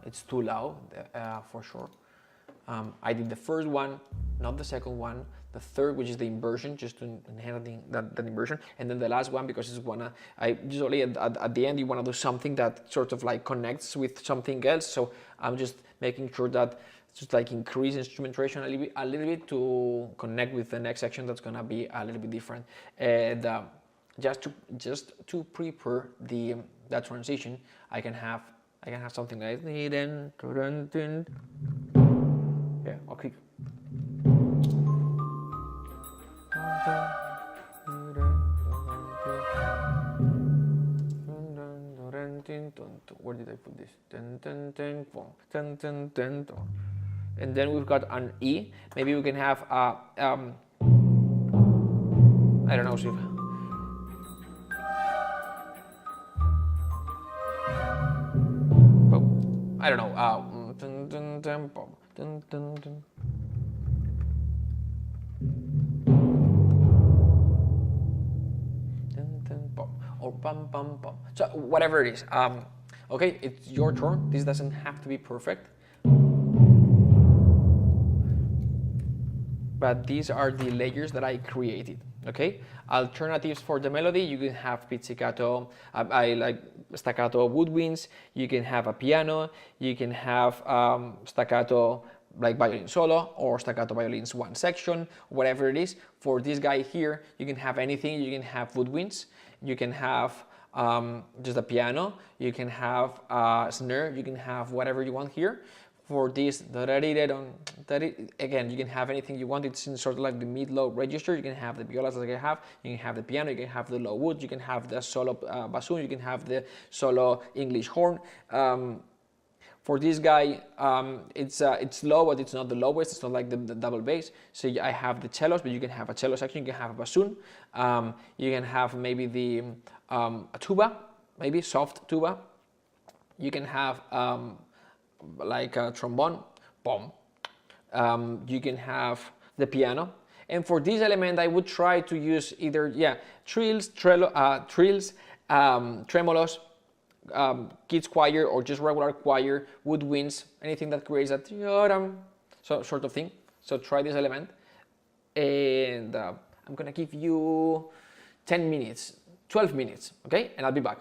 It's too loud for sure. I did the first one, not the second one. The third, which is the inversion, just to enhance that inversion, and then the last one because it's I usually at the end you wanna do something that sort of like connects with something else. So I'm just making sure that just like increase instrumentation a little bit to connect with the next section that's gonna be a little bit different. And just to prepare that transition, I can have something like yeah, okay. Where did I put this? And then we've got an E. Maybe we can have I don't know, Steve. I don't know. Or bum bum bum. So whatever it is. Okay, it's your turn. This doesn't have to be perfect. But these are the layers that I created. Okay, alternatives for the melody, you can have pizzicato, I like staccato woodwinds, you can have a piano, you can have staccato like violin solo or staccato violins one section, whatever it is. For this guy here, you can have anything. You can have woodwinds, you can have just a piano, you can have a snare, you can have whatever you want here. For this, again, you can have anything you want. It's in sort of like the mid-low register. You can have the violas that I have, you can have the piano, you can have the low wood, you can have the solo bassoon, you can have the solo English horn. For this guy, it's low, but it's not the lowest. It's not like the double bass. So I have the cellos, but you can have a cello section, you can have a bassoon. You can have maybe a tuba, maybe soft tuba. You can have like a trombone, boom. You can have the piano. And for this element, I would try to use either, trills, tremolos, kids choir, or just regular choir, woodwinds, anything that creates that so sort of thing. So try this element. And I'm gonna give you 10 minutes, 12 minutes, okay? And I'll be back.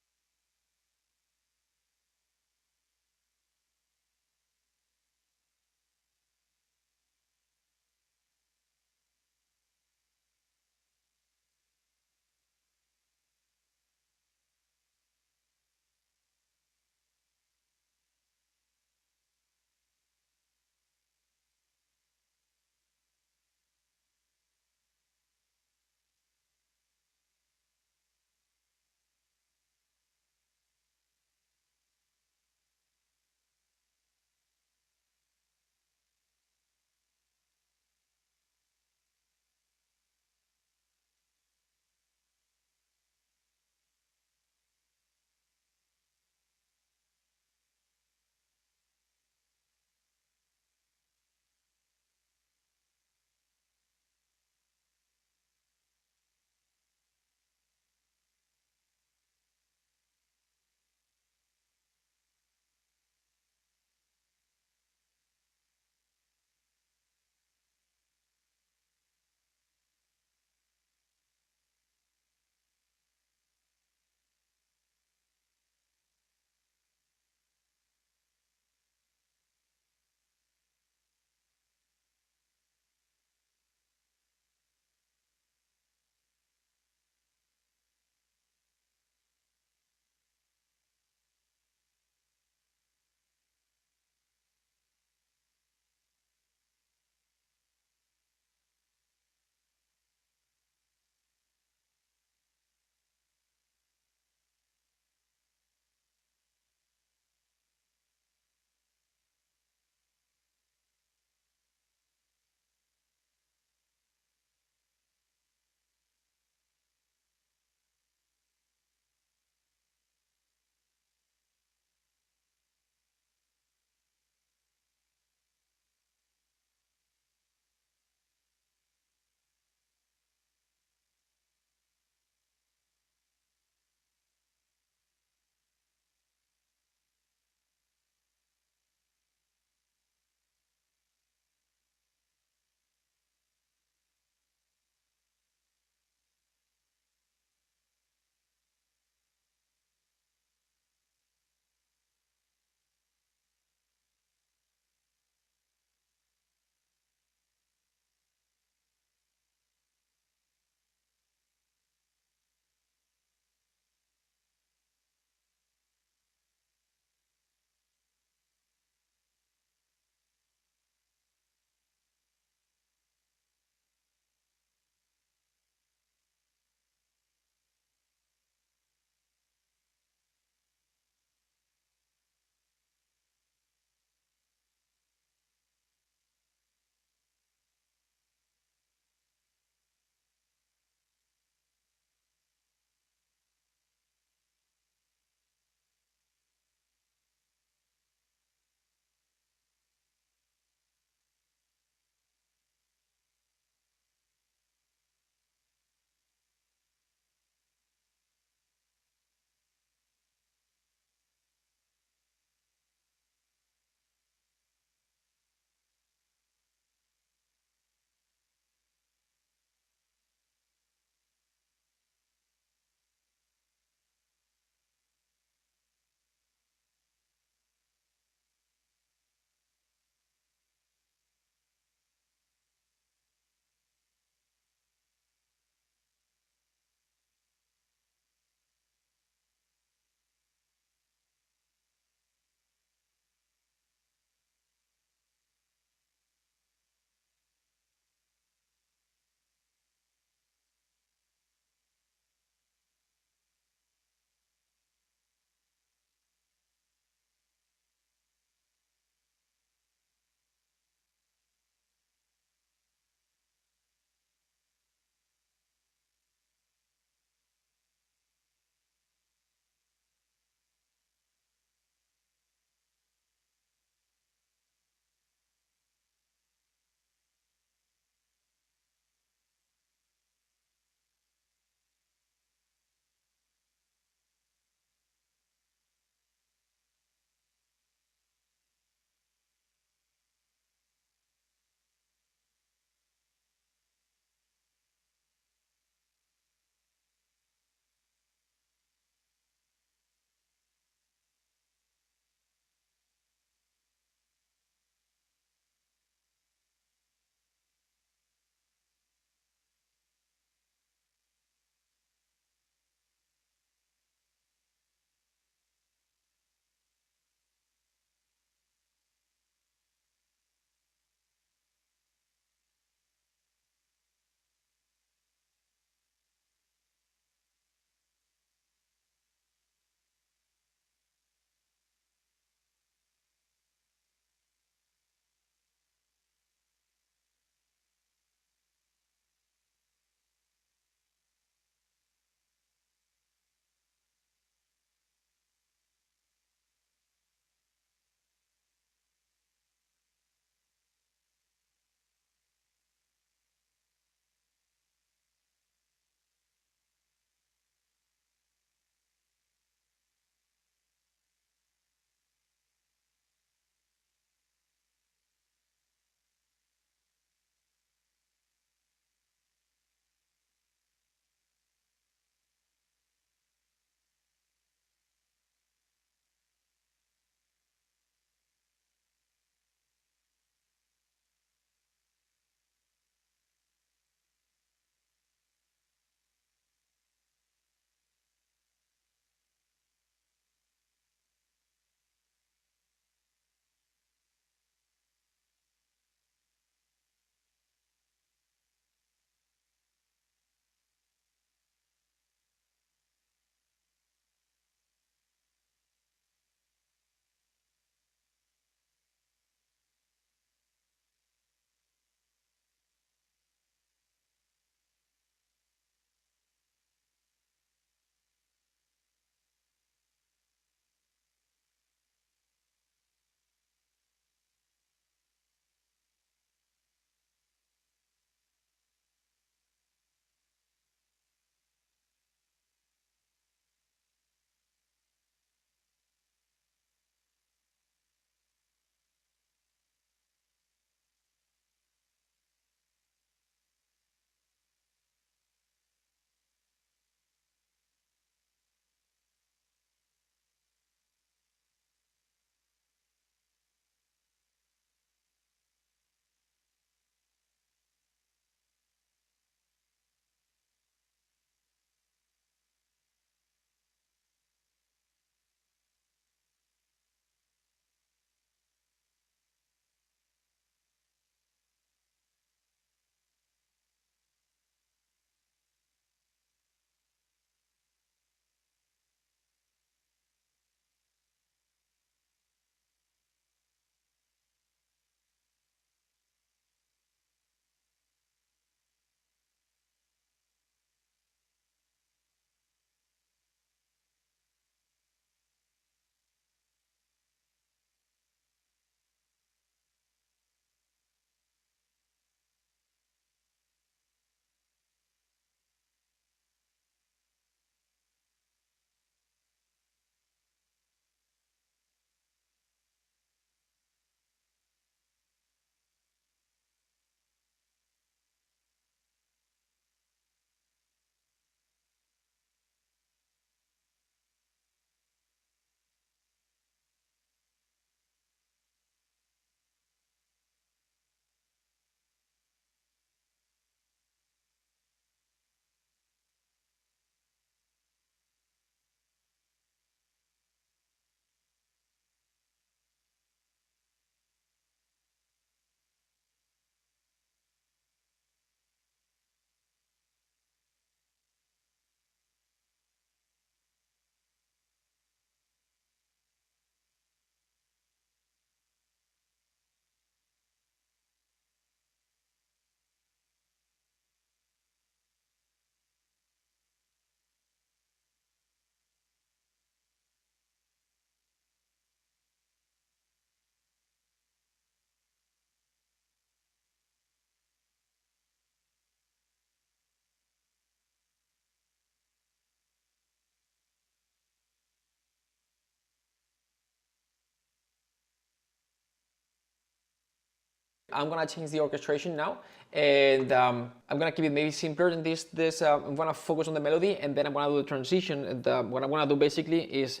I'm gonna change the orchestration now, and I'm gonna keep it maybe simpler than this. I'm gonna focus on the melody, and then I'm gonna do the transition. And what I'm gonna do basically is,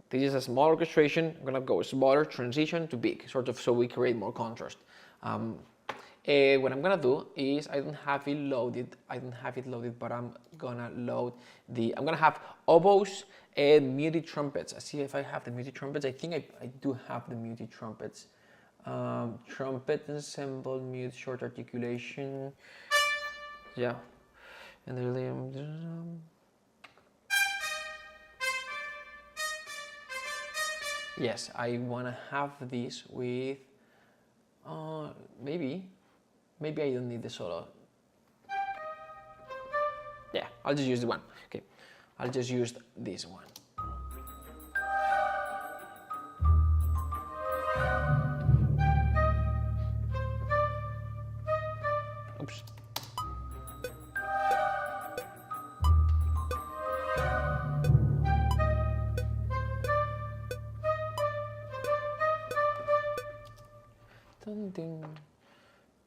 this is a small orchestration. I'm gonna go smaller, transition to big, sort of, so we create more contrast. What I'm gonna do is, I don't have it loaded. But I'm gonna load I'm gonna have oboes and muted trumpets. I see if I have the muted trumpets. I think I do have the muted trumpets. Trumpet ensemble, mute, short articulation. Yeah, and then yes, I wanna have this with maybe I don't need the solo. Yeah, I'll just use the one. Okay, I'll just use this one. Oops.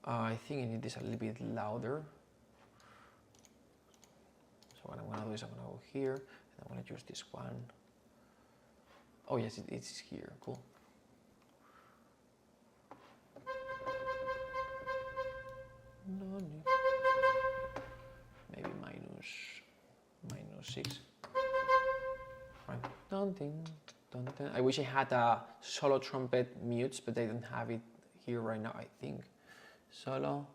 I think I need this a little bit louder. So what I'm gonna do is I'm gonna go here, and I'm gonna use this one. Oh yes, it's here. Cool. Maybe minus 6. Right. I wish I had a solo trumpet mutes, but I don't have it here right now. I think solo.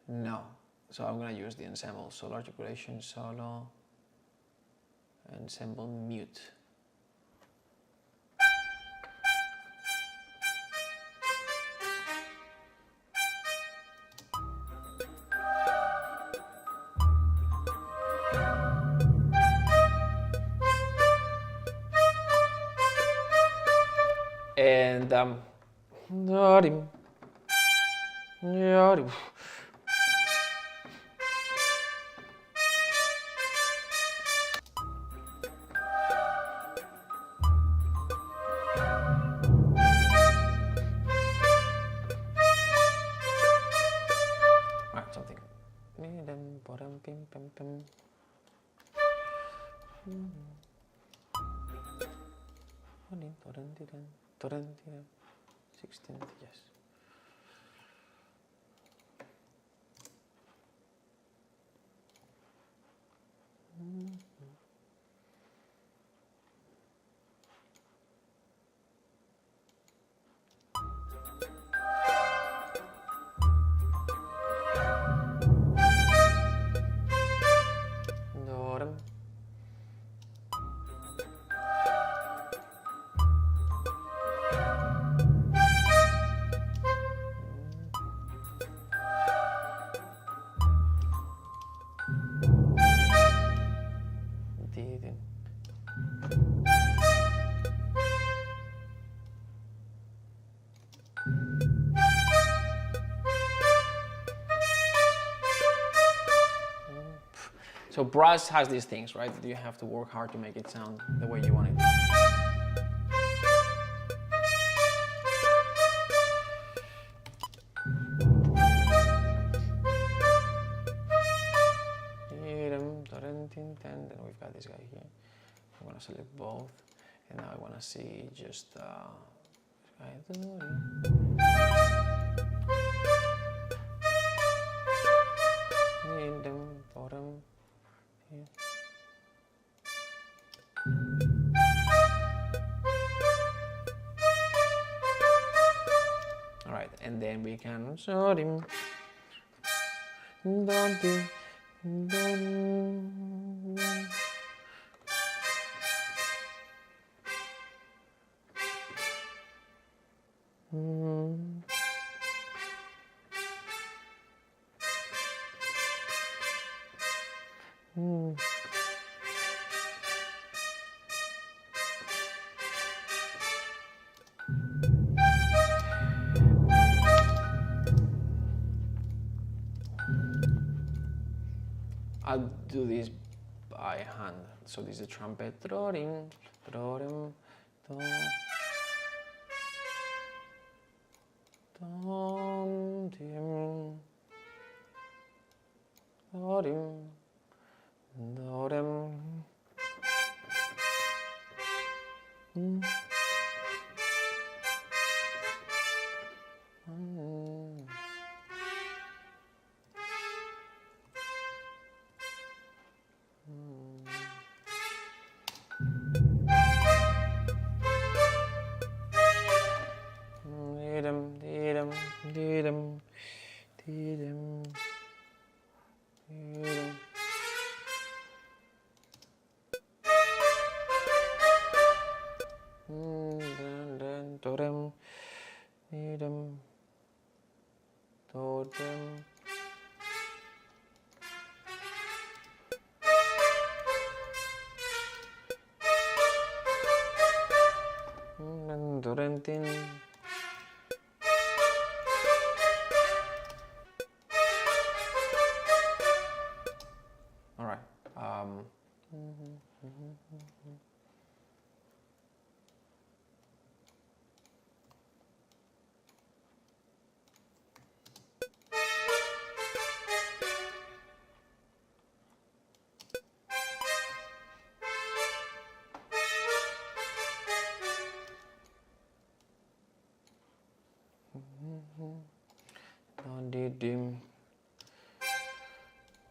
No. So I'm gonna use the ensemble, solo articulation, solo, ensemble mute. And something. Torrent, 16th, yes. So brass has these things, right? You have to work hard to make it sound the way you want it. Then we've got this guy here. I'm gonna select both, and now I wanna see just all right, and then we can I'll do this by hand. So this is a trumpet. Dum, dim, do, dim, do, dim. All right.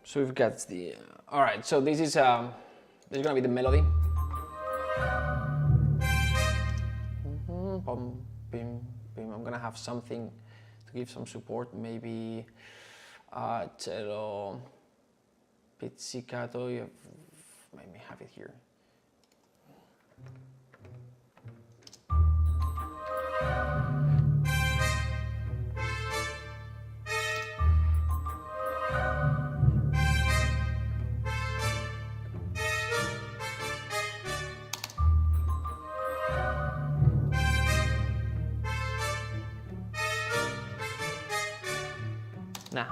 So we've got the. All right. So this is gonna be the melody. Bum, bim, bim. I'm gonna have something to give some support. Maybe cello, pizzicato. Let me have it here. Nah.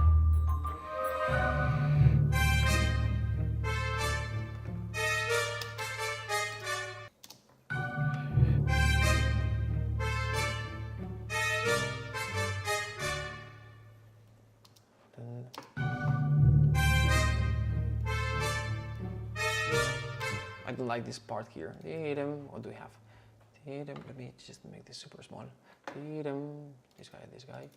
I don't like this part here. What do we have? Let me just make this super small. This guy.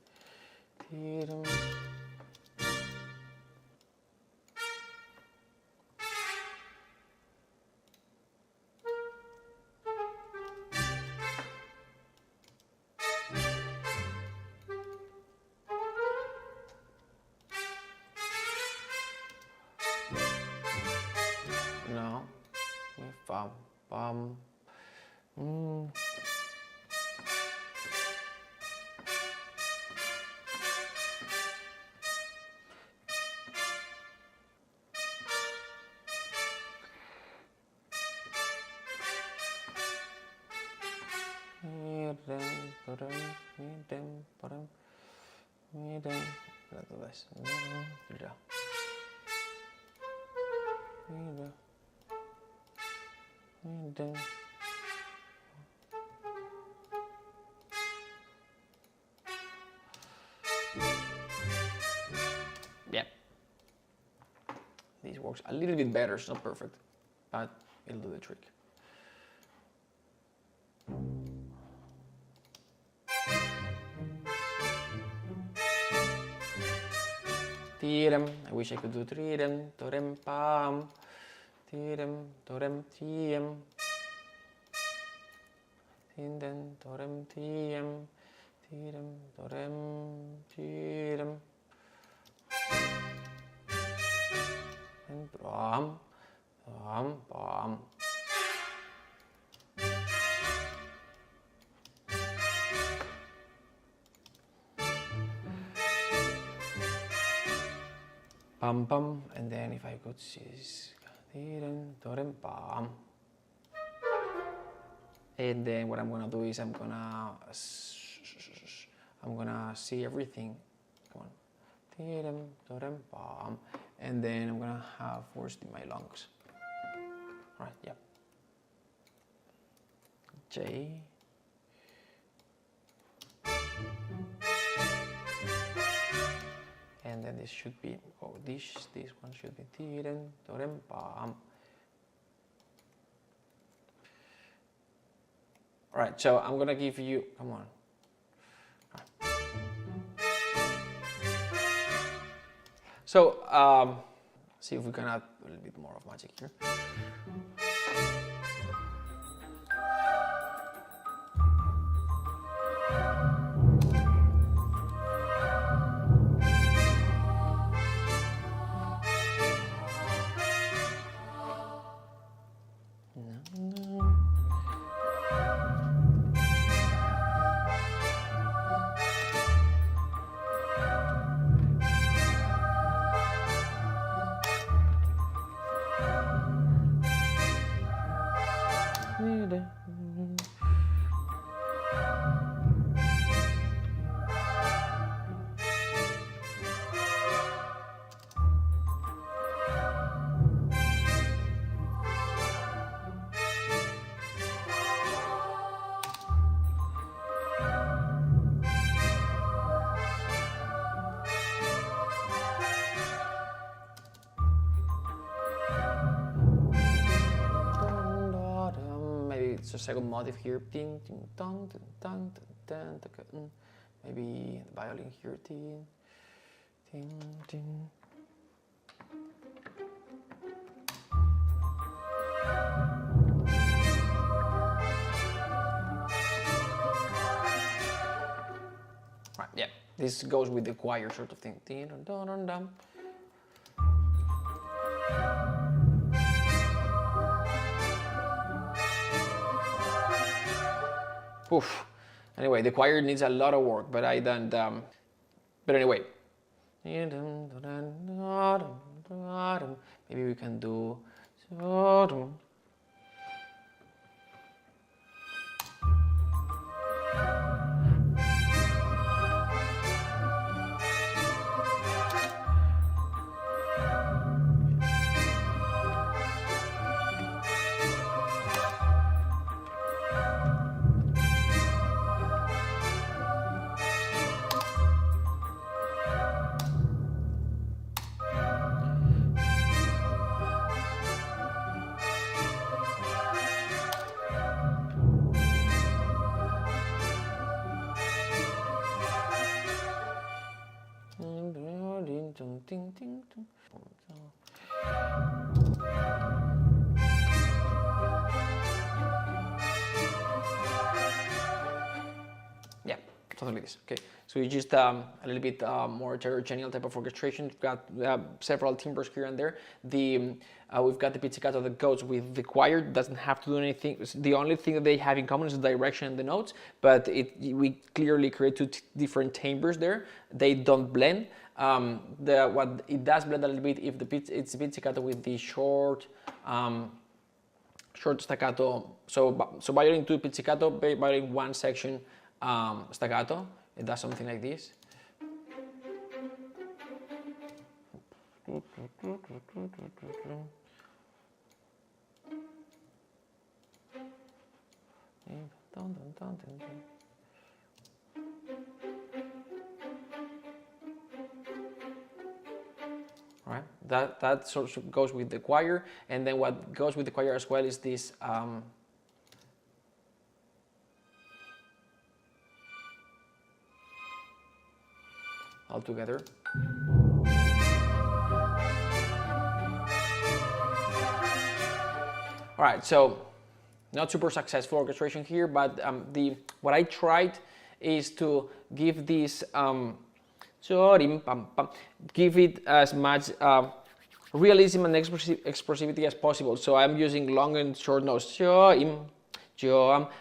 No. Bum, bum. Yep. This works a little bit better. It's not perfect, but it'll do the trick. I wish I could do trirem, torem, pam, tirem, torem, tiem, tinden, torem, tiem, tirem, torem, tirem, and pam, pam, pam. Pam pam, and then if I could see this, pam. And then what I'm gonna do is I'm gonna see everything. Come on, pam, and then I'm gonna have force in my lungs. All right, yep. J. then this should be, oh, this one should be tiren, torem, pam. All right, so I'm gonna give you, come on. So, see if we can add a little bit more of magic here. It's a second motive here. Ding, ding, dong, ding, dong, ding, ding, ding. Maybe the violin here. Ding, ding, ding. Right, yeah. This goes with the choir sort of thing. Ding, dong, dong, dong, dong. Oof. Anyway, the choir needs a lot of work, but I don't. But anyway, maybe we can do. Yeah, totally this. Okay, so it's just a little bit more heterogeneous type of orchestration. We've got several timbres here and there. We've got the pizzicato that goes with the choir. Doesn't have to do anything. The only thing that they have in common is the direction and the notes. But we clearly create two different timbres there. They don't blend. What it does blend a little bit if it's pizzicato with the short staccato. So violin 2 pizzicato, violin 1 section staccato. It does something like this. Right, that sort of goes with the choir, and then what goes with the choir as well is this all together. All right, so not super successful orchestration here, but what I tried is to give this give it as much realism and expressivity as possible. So I'm using long and short notes.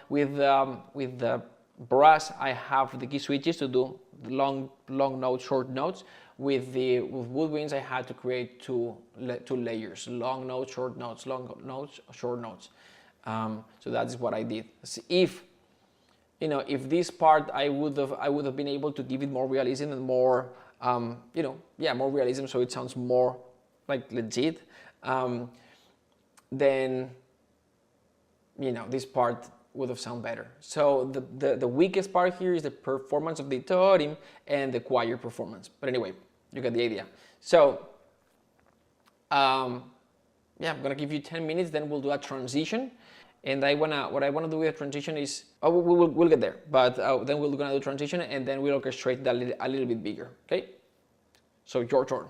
With the brass, I have the key switches to do long notes, short notes. With woodwinds, I had to create two layers: long notes, short notes, long notes, short notes. So that is what I did. If this part I would have been able to give it more realism and more more realism, so it sounds more like legit. Then this part would have sounded better. So the weakest part here is the performance of the torim and the choir performance. But anyway, You get the idea. So, yeah, I'm gonna give you 10 minutes, then we'll do a transition. And what I wanna do with a transition is, oh, we'll get there, but then we're gonna do transition and then we'll orchestrate that a little bit bigger, okay? So your turn.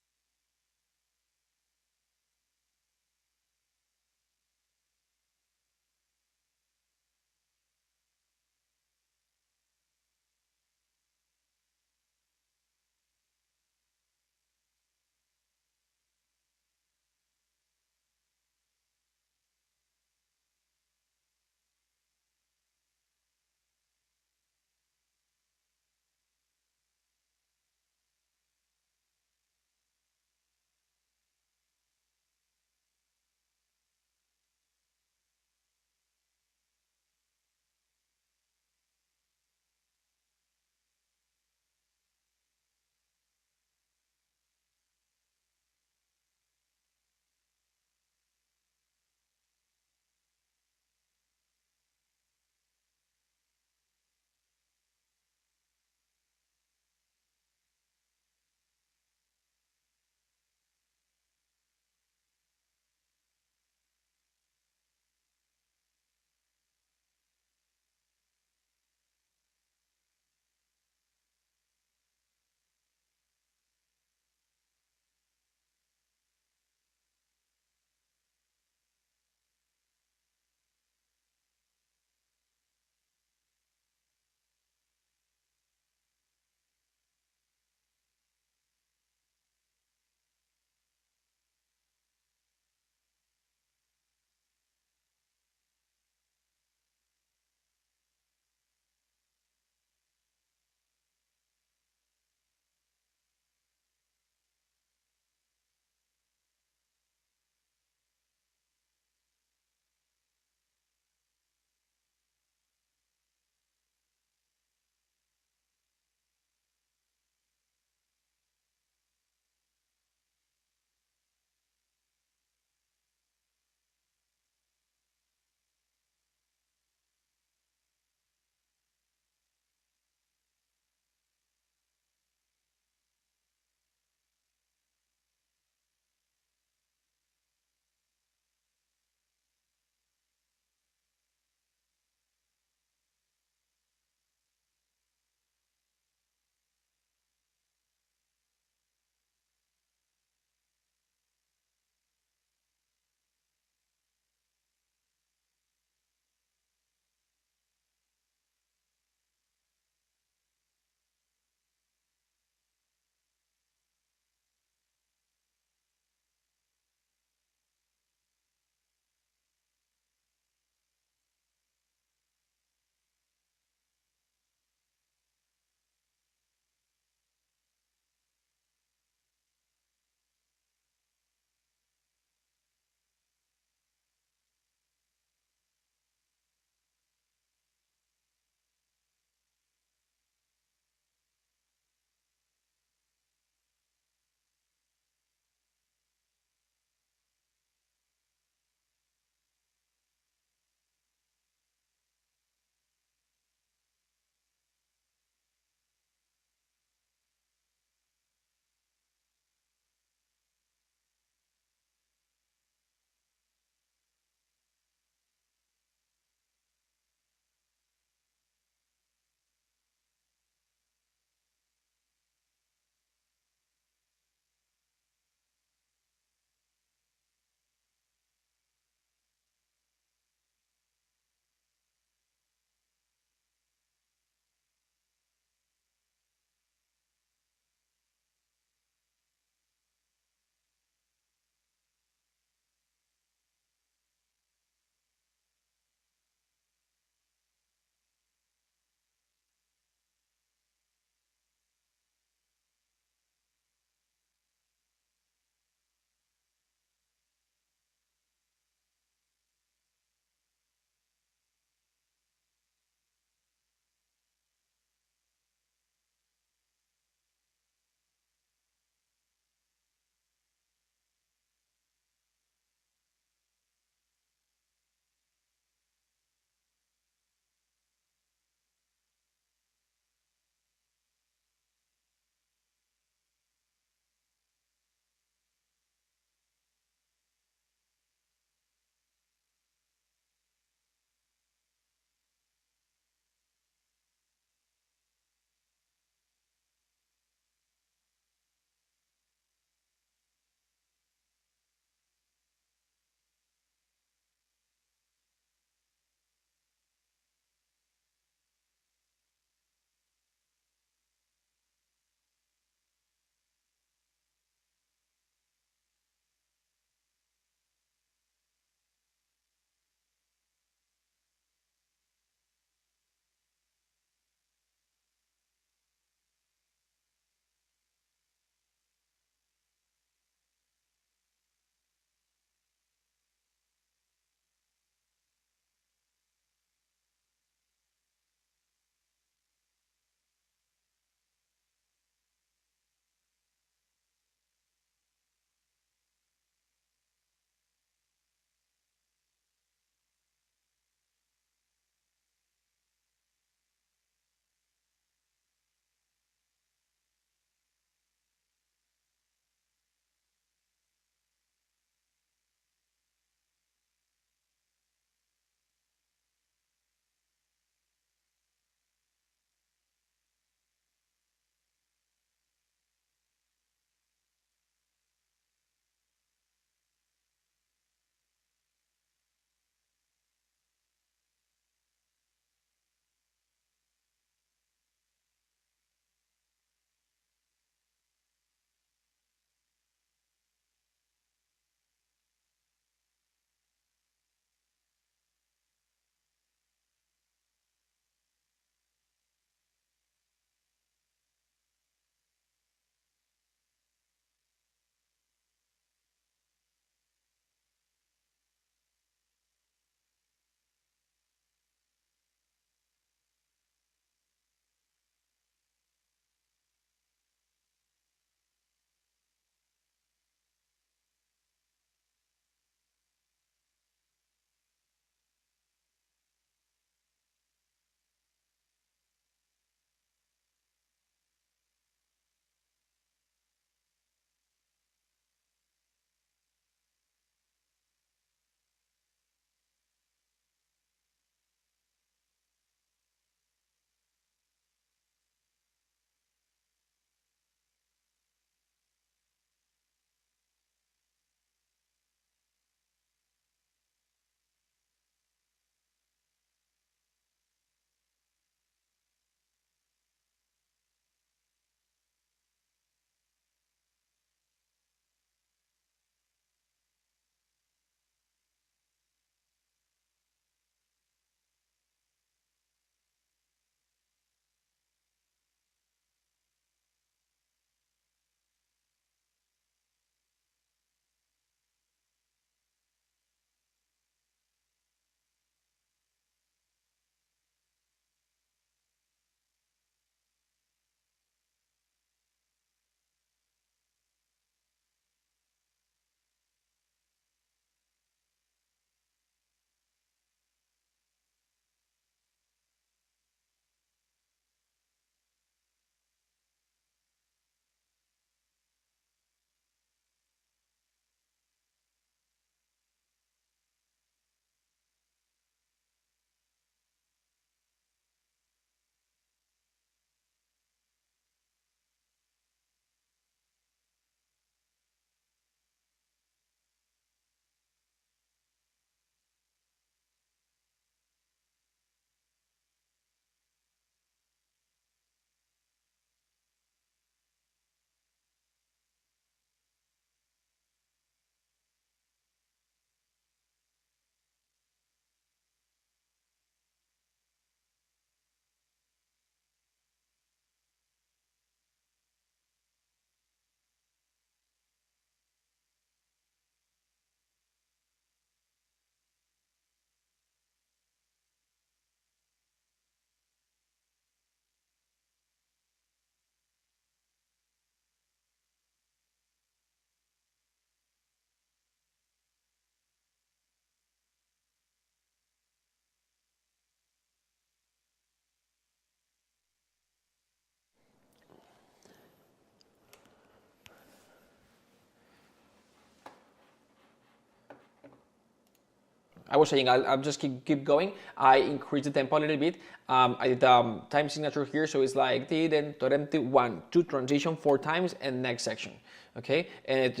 I was saying I'll just keep going. I increased the tempo a little bit. I did time signature here, so it's like then 1, 2 transition 4 times and next section. Okay, and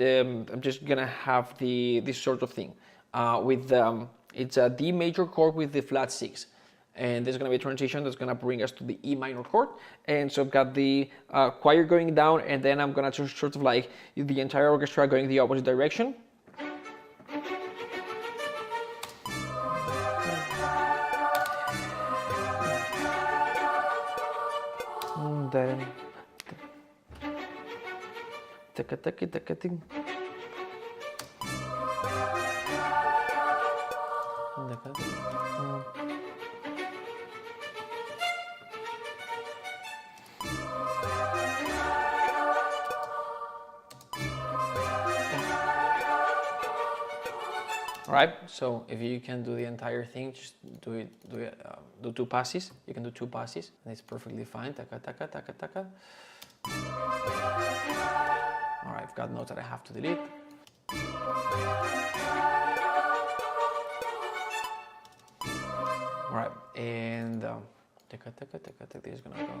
I'm just gonna have this sort of thing with it's a D major chord with the flat 6. And there's going to be a transition that's going to bring us to the E minor chord. And so I've got the choir going down, and then I'm going to sort of like the entire orchestra going the opposite direction. And then all right, so if you can do the entire thing, just do 2 passes. You can do 2 passes, and it's perfectly fine. Taka, taka, taka, taka. All right, I've got notes that I have to delete. All right, and taka, taka, taka, taka, this is gonna go.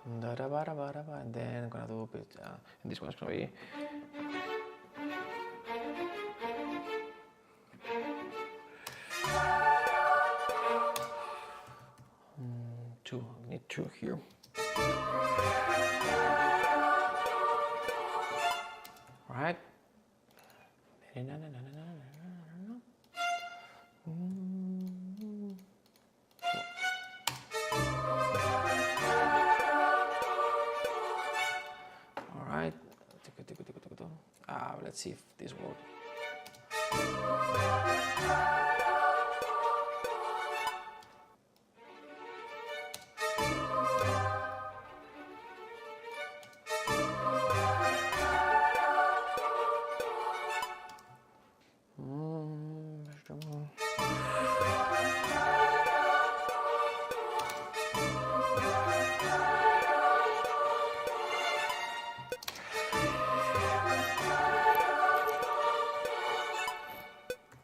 And then I'm gonna do a bit, and this one's gonna be. Two, I need 2 here. All right. Let's see if this works.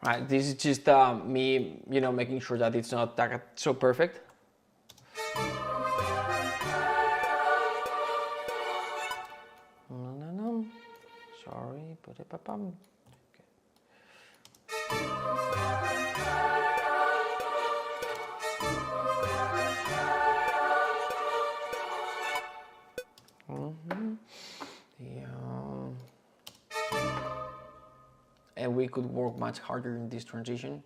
Right, this is just me, making sure that it's not so perfect. Sorry, okay. And we could work much harder in this transition,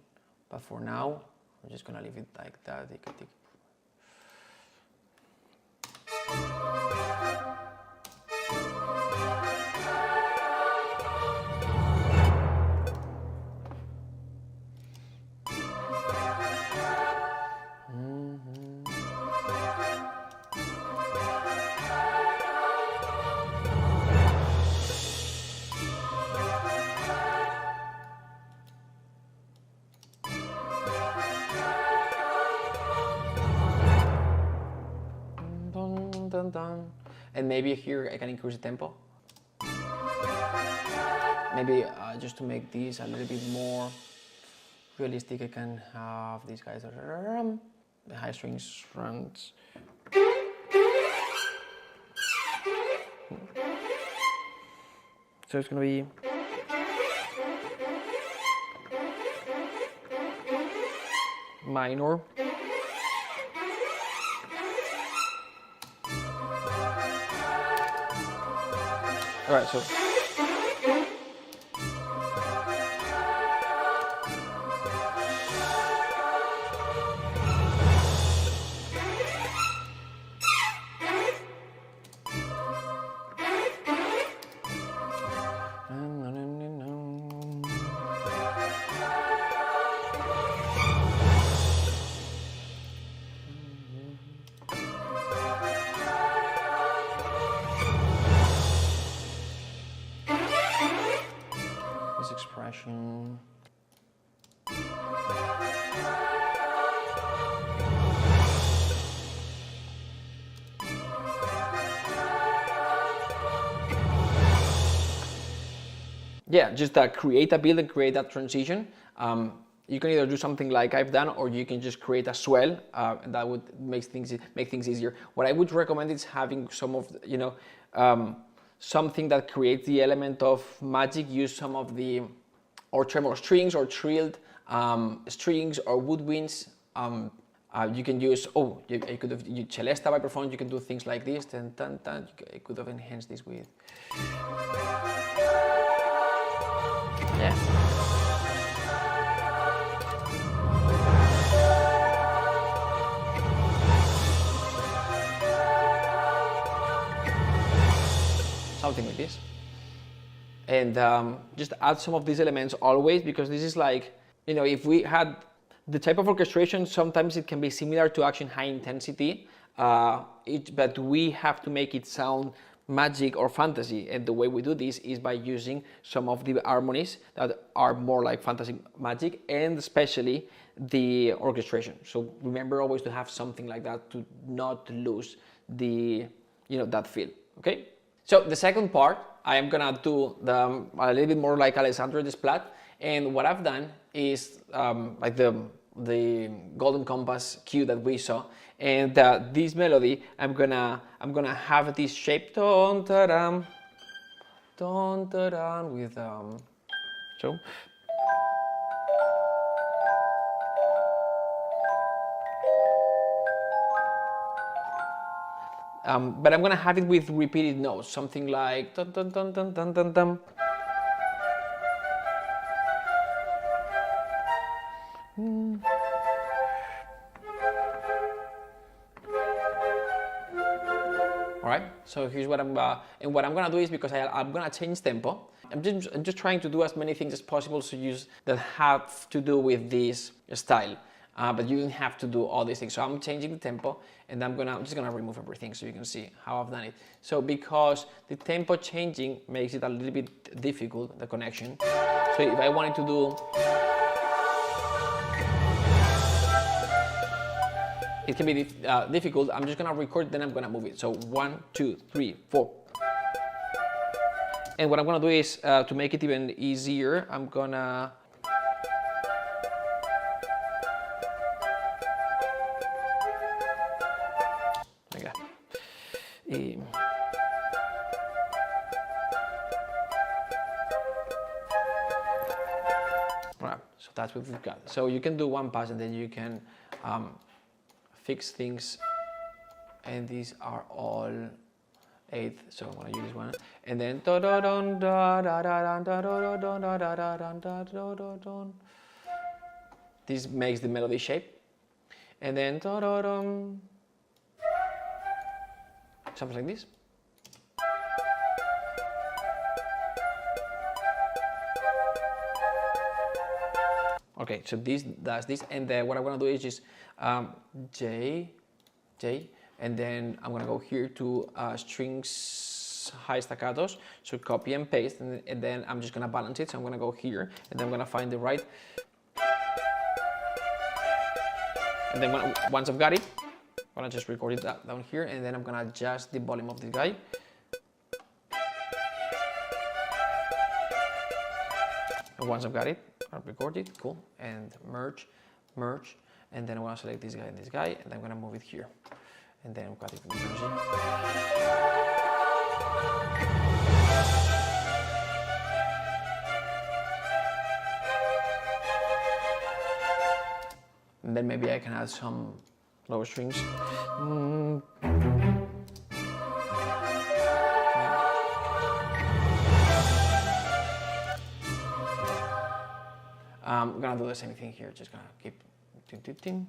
but for now, I'm just gonna leave it like that. And maybe here I can increase the tempo. Maybe just to make this a little bit more realistic, I can have these guys, the high string strings. So it's gonna be minor. All right, so expression. yeah, just create a beat and create that transition. You can either do something like I've done, or you can just create a swell, and that would make things easier. What I would recommend is having some of something that creates the element of magic. Use some of the or tremolo strings or trilled strings or woodwinds. You can use you could have used celesta vibraphone. You can do things like this. You could have enhanced this with something like this, and just add some of these elements always, because this is like, if we had the type of orchestration, sometimes it can be similar to action high intensity, but we have to make it sound magic or fantasy, and the way we do this is by using some of the harmonies that are more like fantasy magic, and especially the orchestration. So remember always to have something like that to not lose the that feel. Okay, so the second part I am gonna do a little bit more like Alessandro Desplat, and what I've done is like the golden compass cue that we saw, and this melody I'm gonna have this shape don ta dam with so but I'm gonna have it with repeated notes, something like dun dun dun dun dun dun dun. All right, so here's what I'm gonna do is, because I'm gonna change tempo. I'm just trying to do as many things as possible that have to do with this style. But you don't have to do all these things. So I'm changing the tempo, and I'm just gonna remove everything so you can see how I've done it. So because the tempo changing makes it a little bit difficult, the connection. So if I wanted to do, it can be difficult. I'm just gonna record, then I'm gonna move it. So 1, 2, 3, 4. And what I'm gonna do is, to make it even easier, I'm gonna right, so that's what we've got. So you can do one pass, and then you can fix things, and these are all 8th, so I'm gonna use this one, and then this makes the melody shape, and then something like this. Okay, so this does this, and then what I'm gonna do is just J, and then I'm gonna go here to strings high staccatos, so copy and paste, and then I'm just gonna balance it. So I'm gonna go here, and then I'm gonna find the right, and then once I've got it, I'm gonna just record it down here, and then I'm gonna adjust the volume of this guy. And once I've got it, I'll record it, cool, and merge, and then I want to select this guy and this guy, and I'm gonna move it here, and then I've got it in the and then maybe I can add some lower strings. I'm gonna do the same thing here, just gonna keep ting.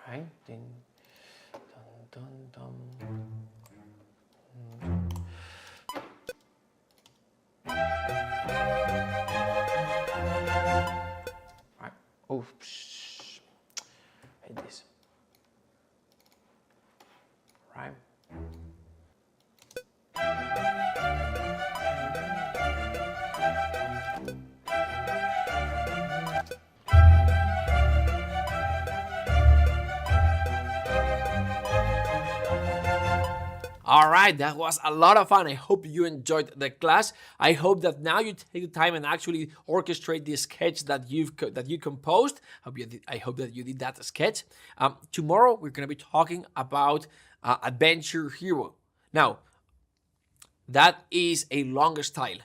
Right, ding, dun, dun, dun. Right, oops, I hate this. Right. All right, that was a lot of fun. I hope you enjoyed the class. I hope that now you take the time and actually orchestrate the sketch that you composed. I hope that you did that sketch. Tomorrow we're gonna be talking about Adventure Hero. Now, that is a longer style.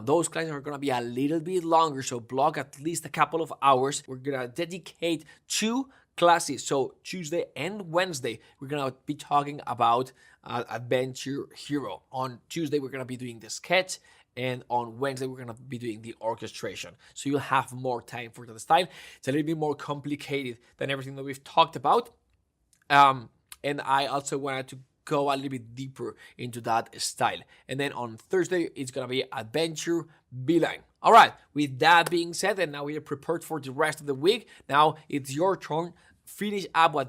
Those classes are going to be a little bit longer, so block at least a couple of hours. We're going to dedicate 2 classes, so Tuesday and Wednesday, we're going to be talking about Adventure Hero. On Tuesday, we're going to be doing the sketch, and on Wednesday, we're going to be doing the orchestration. So you'll have more time for that style. It's a little bit more complicated than everything that we've talked about. And I also wanted to go a little bit deeper into that style. And then on Thursday, it's going to be Adventure Beeline. All right, with that being said, and now we are prepared for the rest of the week. Now it's your turn. Finish up what